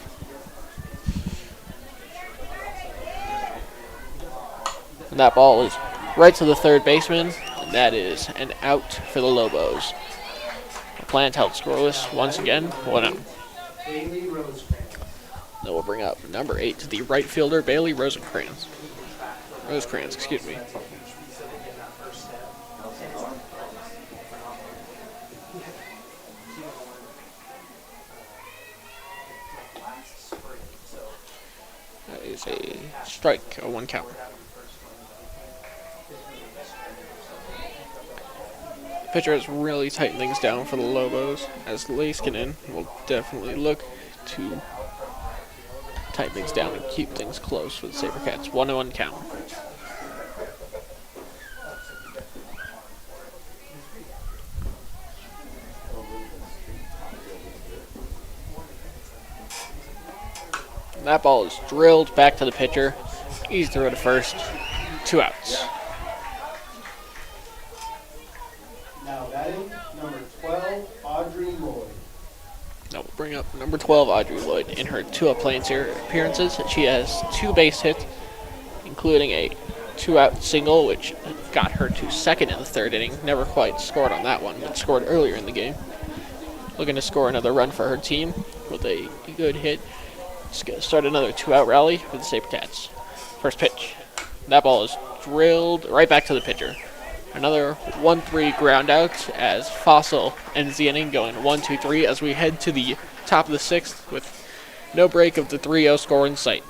And that ball is right to the 3rd baseman, and that is an out for the Lobos. LaPlante held scoreless once again, 1-out. Bailey Rosecrans. Then we'll bring up number 8 to the right fielder, Bailey Rosecrans. Excuse me. That is a strike, a 1 count. Pitcher has really tightened things down for the Lobos, as Laskinen will definitely look to tighten things down and keep things close for the SaberCats. 1-1 count. And that ball is drilled back to the pitcher. Easy throw to first. 2 outs. Now batting, number 12, Audrey Lloyd. Now we'll bring up number 12, Audrey Lloyd. In her 2 appearances, she has 2 base hits, including a 2-out single, which got her to 2nd in the 3rd inning. Never quite scored on that one, but scored earlier in the game. Looking to score another run for her team with a good hit. Start another 2-out rally for the SaberCats. First pitch. That ball is drilled right back to the pitcher. Another 1-3 ground out as Fossil ends the inning going 1-2-3 as we head to the top of the 6th with no break of the 3-0 score in sight.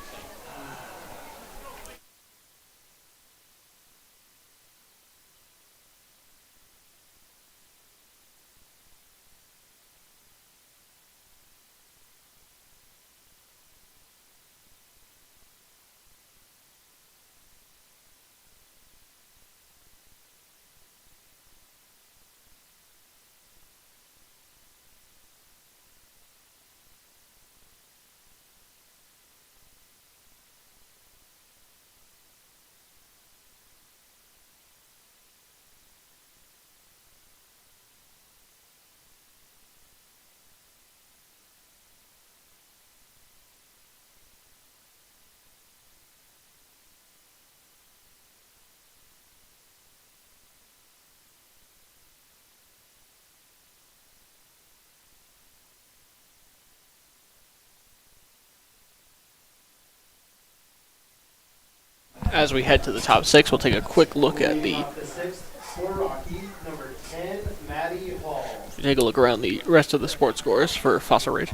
As we head to the top 6, we'll take a quick look at the Off the 6th, for Rocky, number 10, Maddie Hall. take a look around the rest of the sports scores for Fossil Ridge.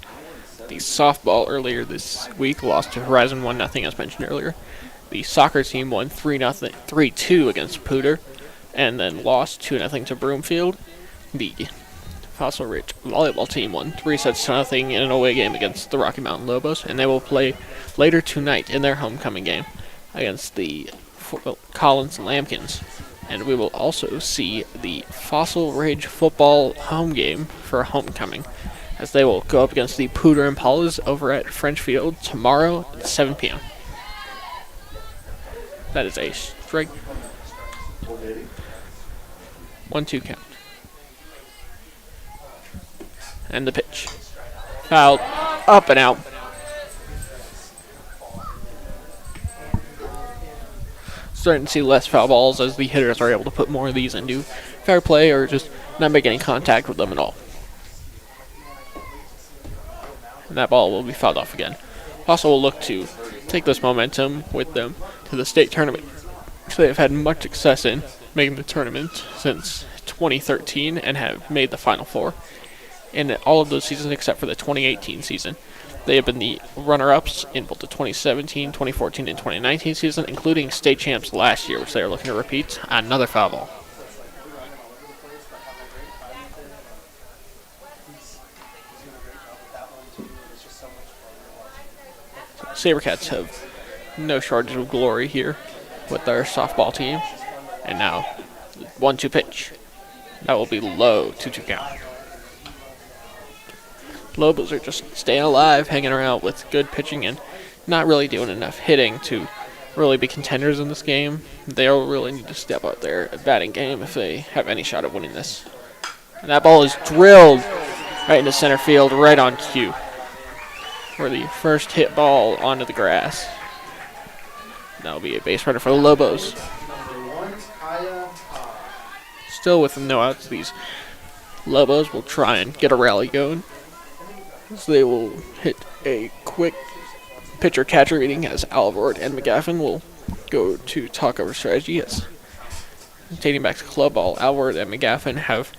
The softball earlier this week lost to Horizon 1-0, as mentioned earlier. The soccer team won 3-2 against Pooter, and then lost 2-0 to Broomfield. The Fossil Ridge volleyball team won 3-0 in an away game against the Rocky Mountain Lobos, and they will play later tonight in their homecoming game against the Collins Lambkins. And we will also see the Fossil Ridge football home game for homecoming, as they will go up against the Pooter Impalas over at French Field tomorrow at 7 p.m. That is a strike. 1-2 count. And the pitch. Fouled. Up and out. Starting to see less foul balls as the hitters are able to put more of these into fair play or just not make any contact with them at all. And that ball will be fouled off again. Also will look to take this momentum with them to the state tournament, which they have had much success in making the tournament since 2013 and have made the Final Four in all of those seasons except for the 2018 season. They have been the runner-ups in both the 2017, 2014, and 2019 season, including state champs last year, which they are looking to repeat. Another foul ball. Sabercats have no shortage of glory here with their softball team. And now, 1-2 pitch. That will be low, 2-2 count. Lobos are just staying alive, hanging around with good pitching and not really doing enough hitting to really be contenders in this game. They'll really need to step up their batting game if they have any shot at winning this. And that ball is drilled right into center field, right on cue, for the first hit ball onto the grass. That'll be a base runner for the Lobos. Still with no outs, these Lobos will try and get a rally going. So they will hit a quick pitcher-catcher meeting as Alvord and McGaffin will go to talk over strategy. As dating back to club ball, Alvord and McGaffin have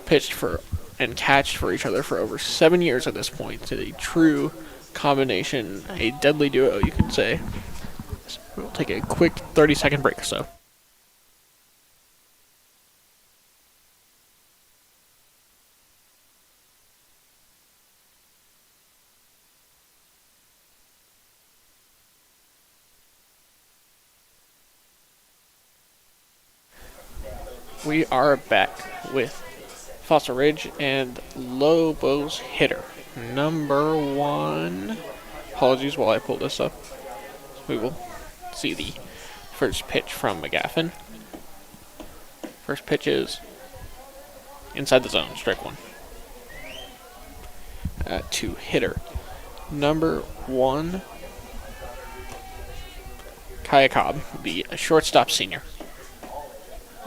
pitched for and catched for each other for over 7 years at this point. It's a true combination, a deadly duo, you could say. So we'll take a quick 30-second break or so. We are back with Fossil Ridge and Lobos hitter. Number 1. Apologies while I pull this up. We will see the first pitch from McGaffin. First pitch is inside the zone, strike 1. To hitter. Number 1. Kaya Cobb, the shortstop senior.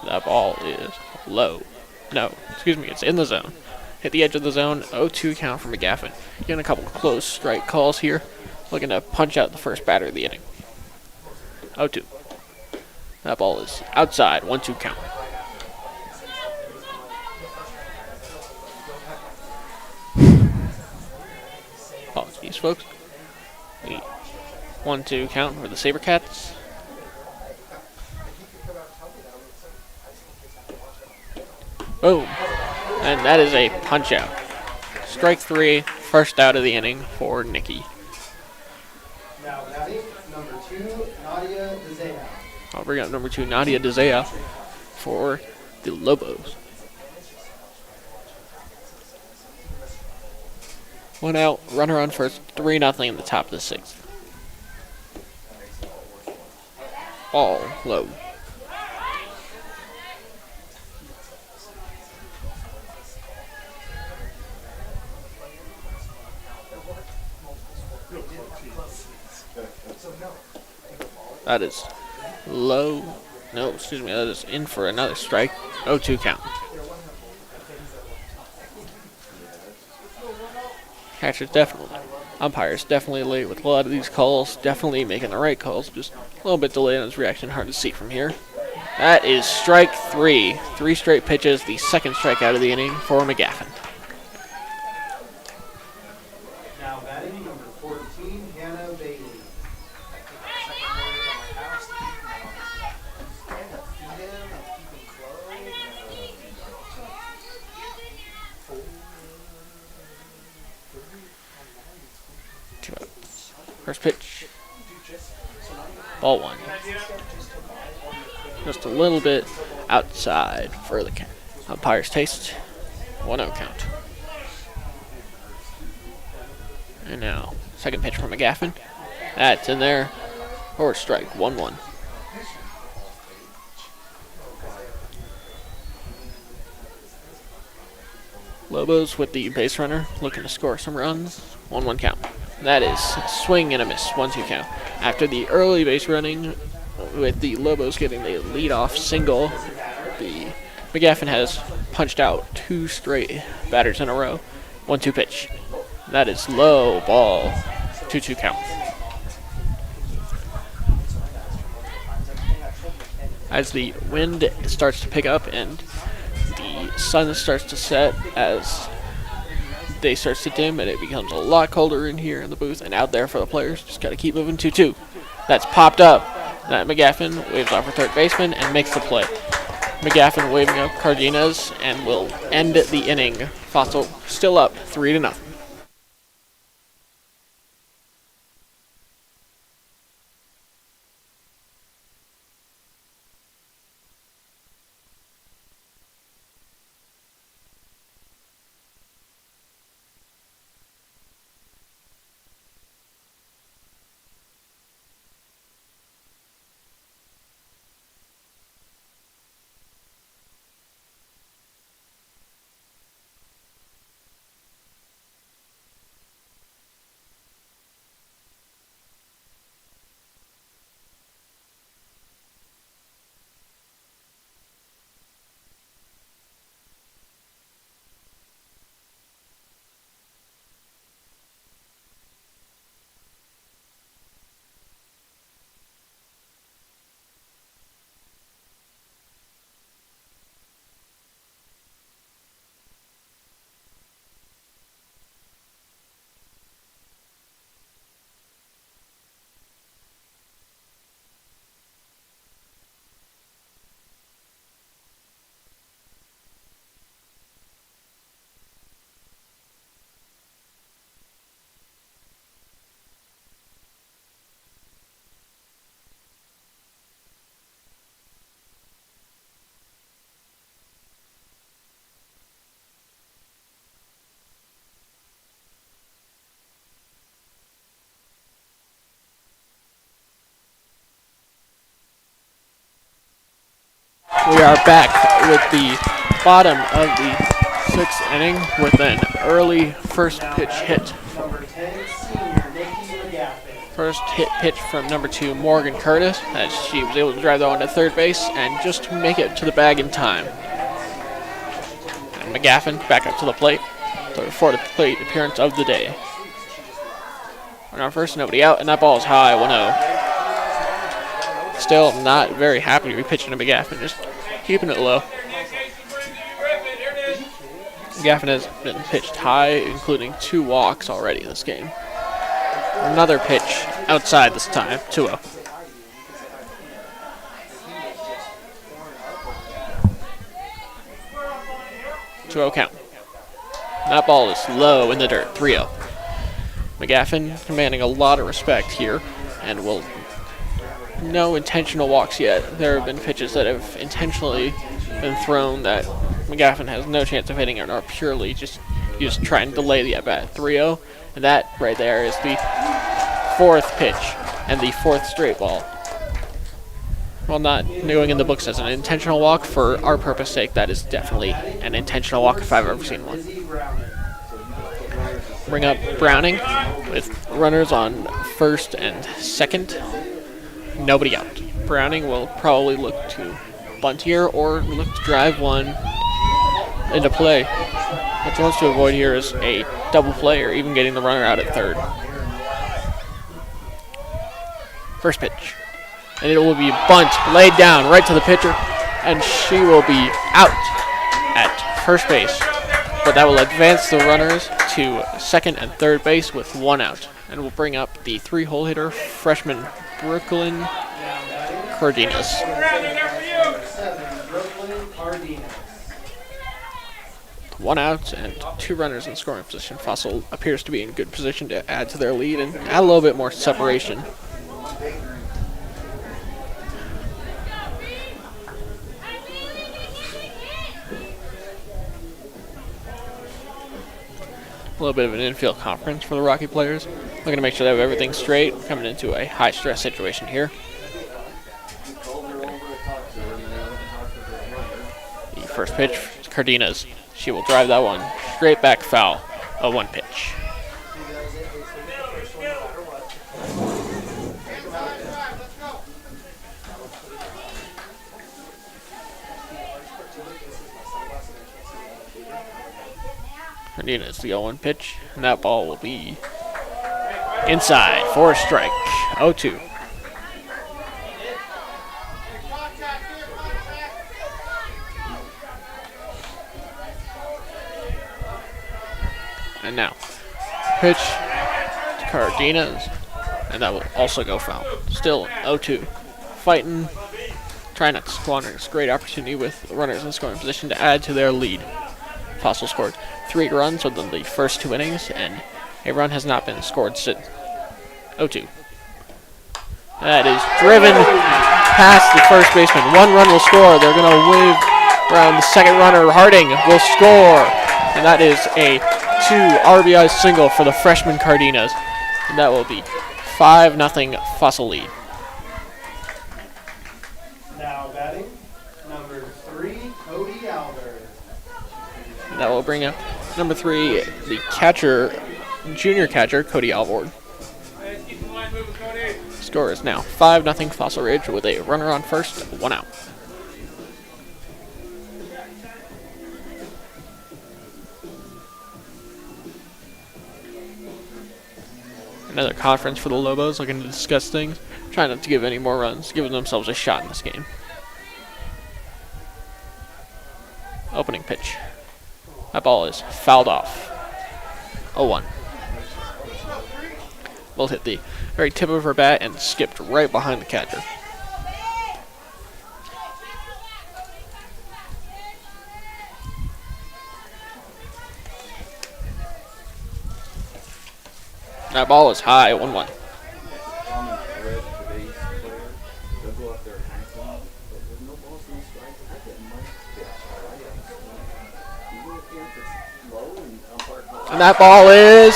That ball is low. No, excuse me, it's in the zone. Hit the edge of the zone, 0-2 count for McGaffin. Getting a couple close strike calls here. Looking to punch out the first batter of the inning. 0-2. That ball is outside, 1-2 count. Apologies, folks. The 1-2 count for the Sabercats. Boom. And that is a punch out. Strike 3, first out of the inning for Nikki. Now batting, number 2, Nadia DeZea. I'll bring up number 2, Nadia DeZea, for the Lobos. 1 out, runner on first, 3-0 in the top of the 6th. Ball low. That is low. No, excuse me. That is in for another strike. 0-2 count. Catchers definitely. Umpires definitely late with a lot of these calls. Definitely making the right calls. Just a little bit delayed on his reaction. Hard to see from here. That is strike 3. 3 straight pitches. The second strikeout of the inning for McGaffin. Now batting, First pitch. Ball 1. Just a little bit outside for the umpire's taste. 1-0 count. And now, second pitch from McGaffin. That's in there. Forward strike, 1-1. Lobos with the base runner, looking to score some runs. 1-1 count. That is swing and a miss, 1-2 count. After the early base running, with the Lobos getting the leadoff single, the McGaffin has punched out 2 straight batters in a row. 1-2 pitch. That is low ball, 2-2 count. As the wind starts to pick up and the sun starts to set, as day starts to dim and it becomes a lot colder in here in the booth and out there for the players, just got to keep moving. 2-2. That's popped up. That McGaffin waves off for third baseman and makes the play. McGaffin waving up Cardenas and will end the inning. Fossil still up 3-0. We are back with the bottom of the 6th inning with an early first pitch hit. Number 10, senior Nikki McGaffin. First hit pitch from number 2, Morgan Curtis, as she was able to drive that one to third base and just make it to the bag in time. And McGaffin back up to the plate for the plate appearance of the day. On our first, nobody out, and that ball is high, 1-0. Still not very happy to be pitching to McGaffin, just keeping it low. McGaffin has been pitched high, including 2 walks already this game. Another pitch outside this time, 2-0. Count. That ball is low in the dirt, 3-0. McGaffin commanding a lot of respect here, and will no intentional walks yet. There have been pitches that have intentionally been thrown that McGaffin has no chance of hitting and are purely just try and delay the at-bat. 3-0, and that right there is the 4th pitch and the 4th straight ball. While not going in the books as an intentional walk, for our purpose sake, that is definitely an intentional walk if I've ever seen one. Bring up Browning with runners on first and second. Nobody out. Browning will probably look to bunt here or look to drive one into play. What he wants to avoid here is a double play or even getting the runner out at third. First pitch. And it will be bunt laid down right to the pitcher, and she will be out at first base. But that will advance the runners to second and third base with 1 out, and will bring up the 3-hole hitter, freshman Brooklyn Cardenas. 7, Brooklyn Cardenas. 1 out and 2 runners in scoring position. Fossil appears to be in good position to add to their lead and add a little bit more separation. A little bit of an infield conference for the Rocky players. Looking to make sure they have everything straight. Coming into a high stress situation here. The first pitch, Cardenas. She will drive that one straight back foul. A 1 pitch. Cardenas, the 0-1 pitch, and that ball will be inside for a strike. 0-2. And now, pitch to Cardenas, and that will also go foul. Still 0-2. Fighting, trying not to squander this great opportunity with runners in scoring position to add to their lead. Fossil scored 3 runs within the first 2 innings, and a run has not been scored since. 0-2. That is driven past the first baseman. 1 run will score. They're going to wave around the second runner. Harding will score, and that is a 2 RBI single for the freshman Cardenas, and that will be 5-0 Fossil lead. Now batting, number 3, Cody Albert. That will bring up number 3, the catcher, junior catcher, Cody Alvord. Let's keep the line moving, Cody. Score is now 5-0 Fossil Ridge with a runner on first, 1 out. Another conference for the Lobos, looking to discuss things, trying not to give any more runs, giving themselves a shot in this game. Opening pitch. That ball is fouled off. 0-1. Ball hit the very tip of her bat and skipped right behind the catcher. That ball is high, 1-1. And that ball is,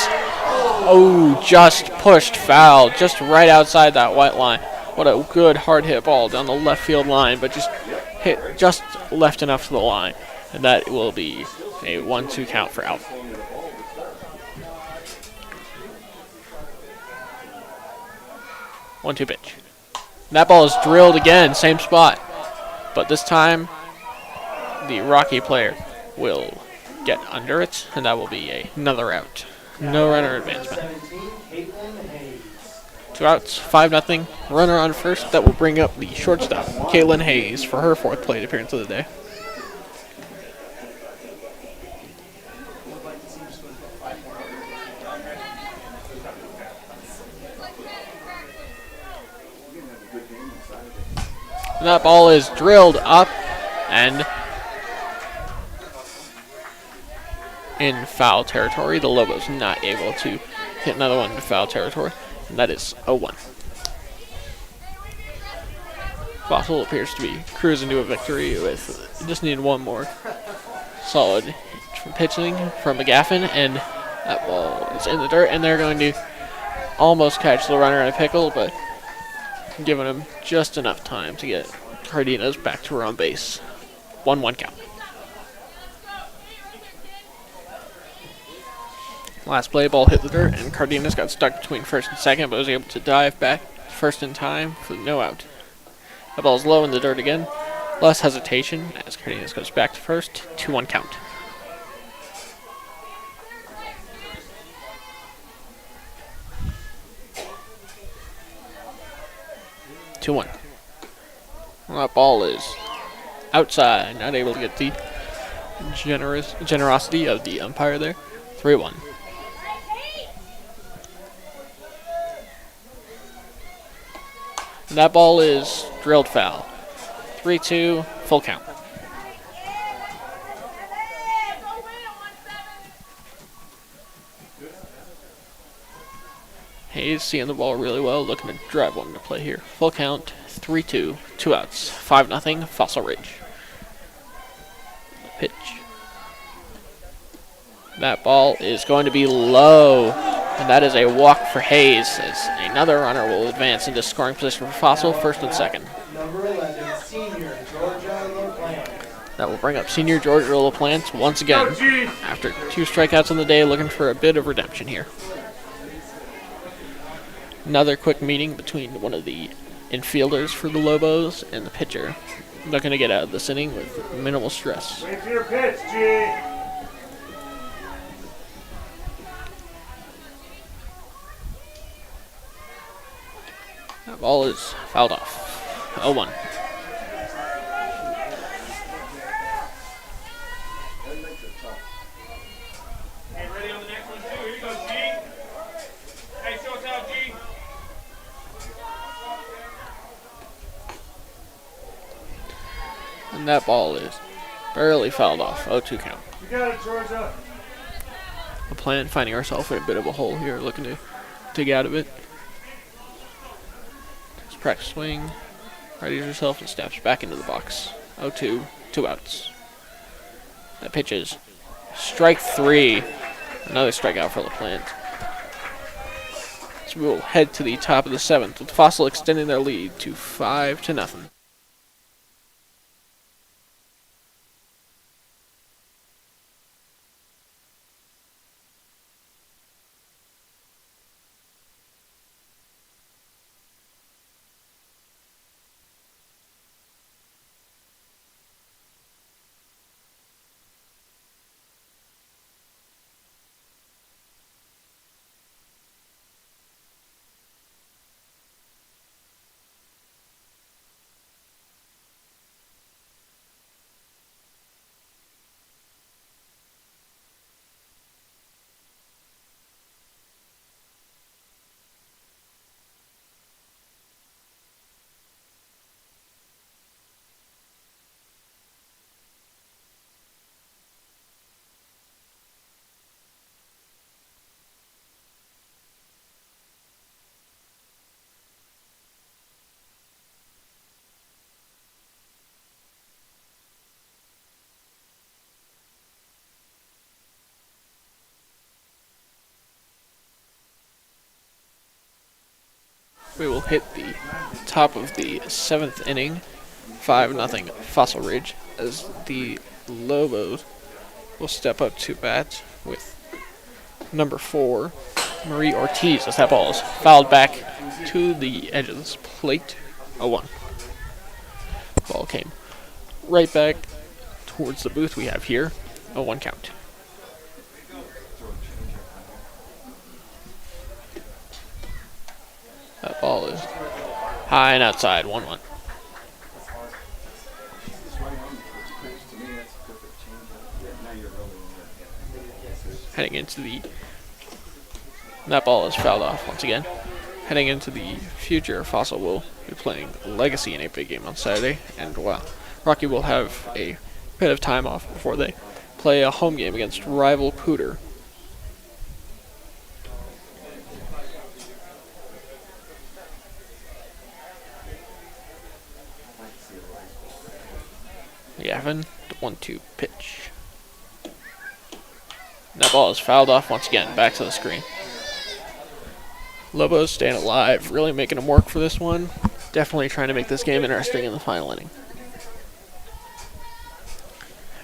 just pushed foul, just right outside that white line. What a good hard hit ball down the left field line, but just hit just left enough to the line. And that will be a 1-2 count for out. One-two pitch. And that ball is drilled again, same spot. But this time, the Rocky player will get under it, and that will be another out. No runner advancement. 17, Caitlin Hayes. 2 outs, 5-0. Runner on first. That will bring up the shortstop, Caitlin Hayes, for her 4th plate appearance of the day. And that ball is drilled up and in foul territory. The Lobos not able to hit another one in foul territory, and that is 0-1. Fossil appears to be cruising to a victory with just need one more solid pitching from McGaffin, and that ball is in the dirt, and they're going to almost catch the runner in a pickle, but giving him just enough time to get Cardenas back to her on base. 1-1 count. Last play, ball hit the dirt, and Cardenas got stuck between first and second, but was able to dive back first in time for no out. The ball's low in the dirt again. Less hesitation as Cardenas goes back to first. 2-1 count. Well, that ball is outside, not able to get the generosity of the umpire there. 3-1. And that ball is drilled foul. 3-2, full count. Hayes seeing the ball really well, looking to drive one to play here. Full count, 3-2, 2 outs, 5-0, Fossil Ridge. Pitch. That ball is going to be low, and that is a walk for Hayes, as another runner will advance into scoring position for Fossil, first and second. Number 11, senior Georgia LaPlante. That will bring up senior Georgia LaPlante once again, after 2 strikeouts on the day, looking for a bit of redemption here. Another quick meeting between one of the infielders for the Lobos and the pitcher. Looking to get out of this inning with minimal stress. Wait for your pitch, G. That ball is fouled off. 0-1. Hey, ready on the next one, too. Here you go, G. Hey, show us out, G. And that ball is barely fouled off. 0-2 count. You got it, Georgia. The plan, finding ourselves in a bit of a hole here, looking to dig out of it. Takes a practice swing, readies herself, and steps back into the box. 0-2, 2 outs. That pitch is strike 3. Another strikeout for LaPlante. So we will head to the top of the 7th, with Fossil extending their lead to 5-0. We will hit the top of the 7th inning, 5-0 Fossil Ridge, as the Lobos will step up to bat with number 4, Marie Ortiz, as that ball is fouled back to the edge of this plate. 0-1. Ball came right back towards the booth we have here. 0-1 count. That ball is high and outside, 1-1. Heading into the... That ball is fouled off once again. Heading into the future, Fossil will be playing Legacy in a big game on Saturday, and Rocky will have a bit of time off before they play a home game against rival Pooter. Gavin, the 1-2 pitch. That ball is fouled off once again, back to the screen. Lobos staying alive, really making them work for this one. Definitely trying to make this game interesting in the final inning.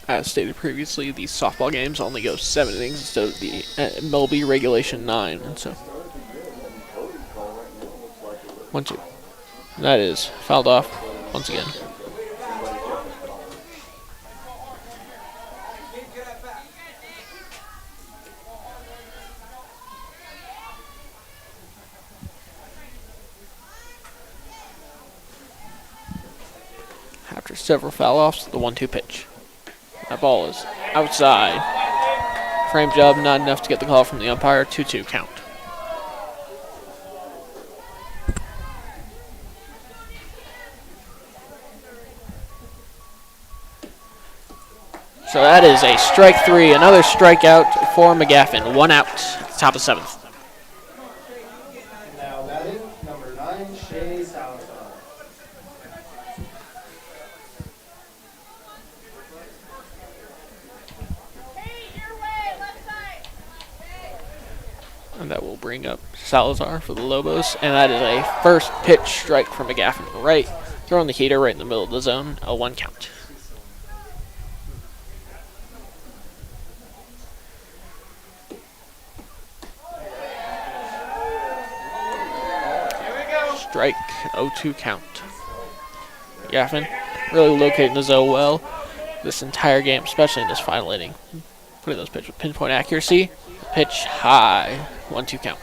As stated previously, these softball games only go 7 innings instead of the MLB regulation 9. And so, 1-2. That is fouled off once again. After several foul-offs, the 1-2 pitch. That ball is outside. Frame job, not enough to get the call from the umpire. 2-2 count. So that is a strike 3, another strikeout for McGaffin. 1 out at the top of 7th. And that will bring up Salazar for the Lobos. And that is a first pitch strike from McGaffin right. Throwing the heater right in the middle of the zone. A 1 count. Strike, 0-2 count. Gaffin really locating the zone well this entire game, especially in this final inning. Putting those pitches with pinpoint accuracy. Pitch high, 1-2 count.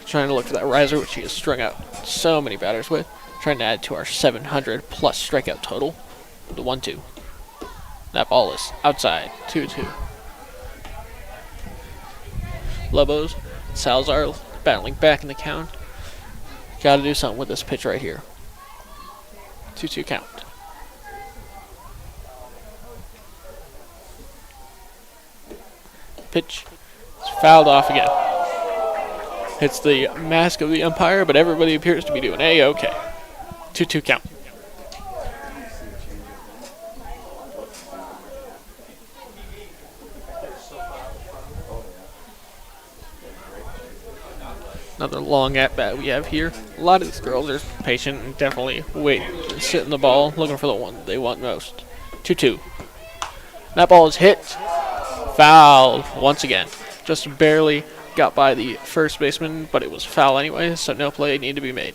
Trying to look for that riser, which he has strung out so many batters with. Trying to add to our 700 plus strikeout total. The 1-2. That ball is outside, 2-2. Lobos, Salazar battling back in the count. Got to do something with this pitch right here. 2-2 count. Pitch is fouled off again. Hits the mask of the umpire, but everybody appears to be doing A-okay. 2-2 count. Another long at-bat we have here. A lot of these girls are patient and definitely sitting the ball, looking for the one they want most. 2-2. That ball is hit. Fouled once again. Just barely got by the first baseman, but it was foul anyway, so no play needed to be made.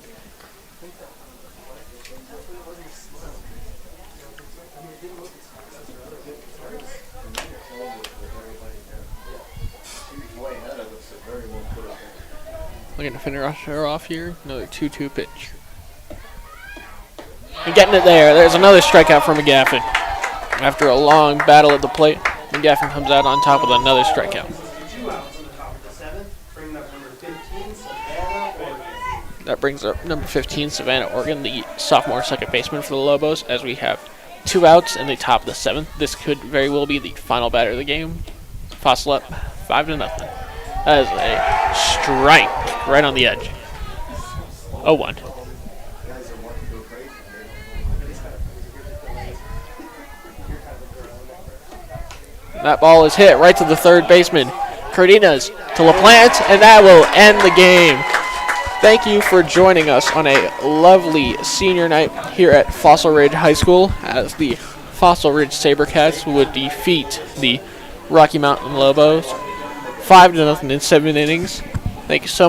Looking to finish her off here. Another 2-2 pitch. And getting it there. There's another strikeout from McGaffin. After a long battle at the plate, McGaffin comes out on top with another strikeout. 2 outs in the top of the 7th, bringing up number 15, Savannah, Oregon. That brings up number 15, Savannah, Oregon, the sophomore second baseman for the Lobos, as we have 2 outs in the top of the 7th. This could very well be the final batter of the game. Fossil up 5-0. That is a strike right on the edge. 0-1. That ball is hit right to the third baseman. Cardenas to LaPlante, and that will end the game. Thank you for joining us on a lovely senior night here at Fossil Ridge High School as the Fossil Ridge Sabercats would defeat the Rocky Mountain Lobos 5-0 in 7 innings. Thank you so much.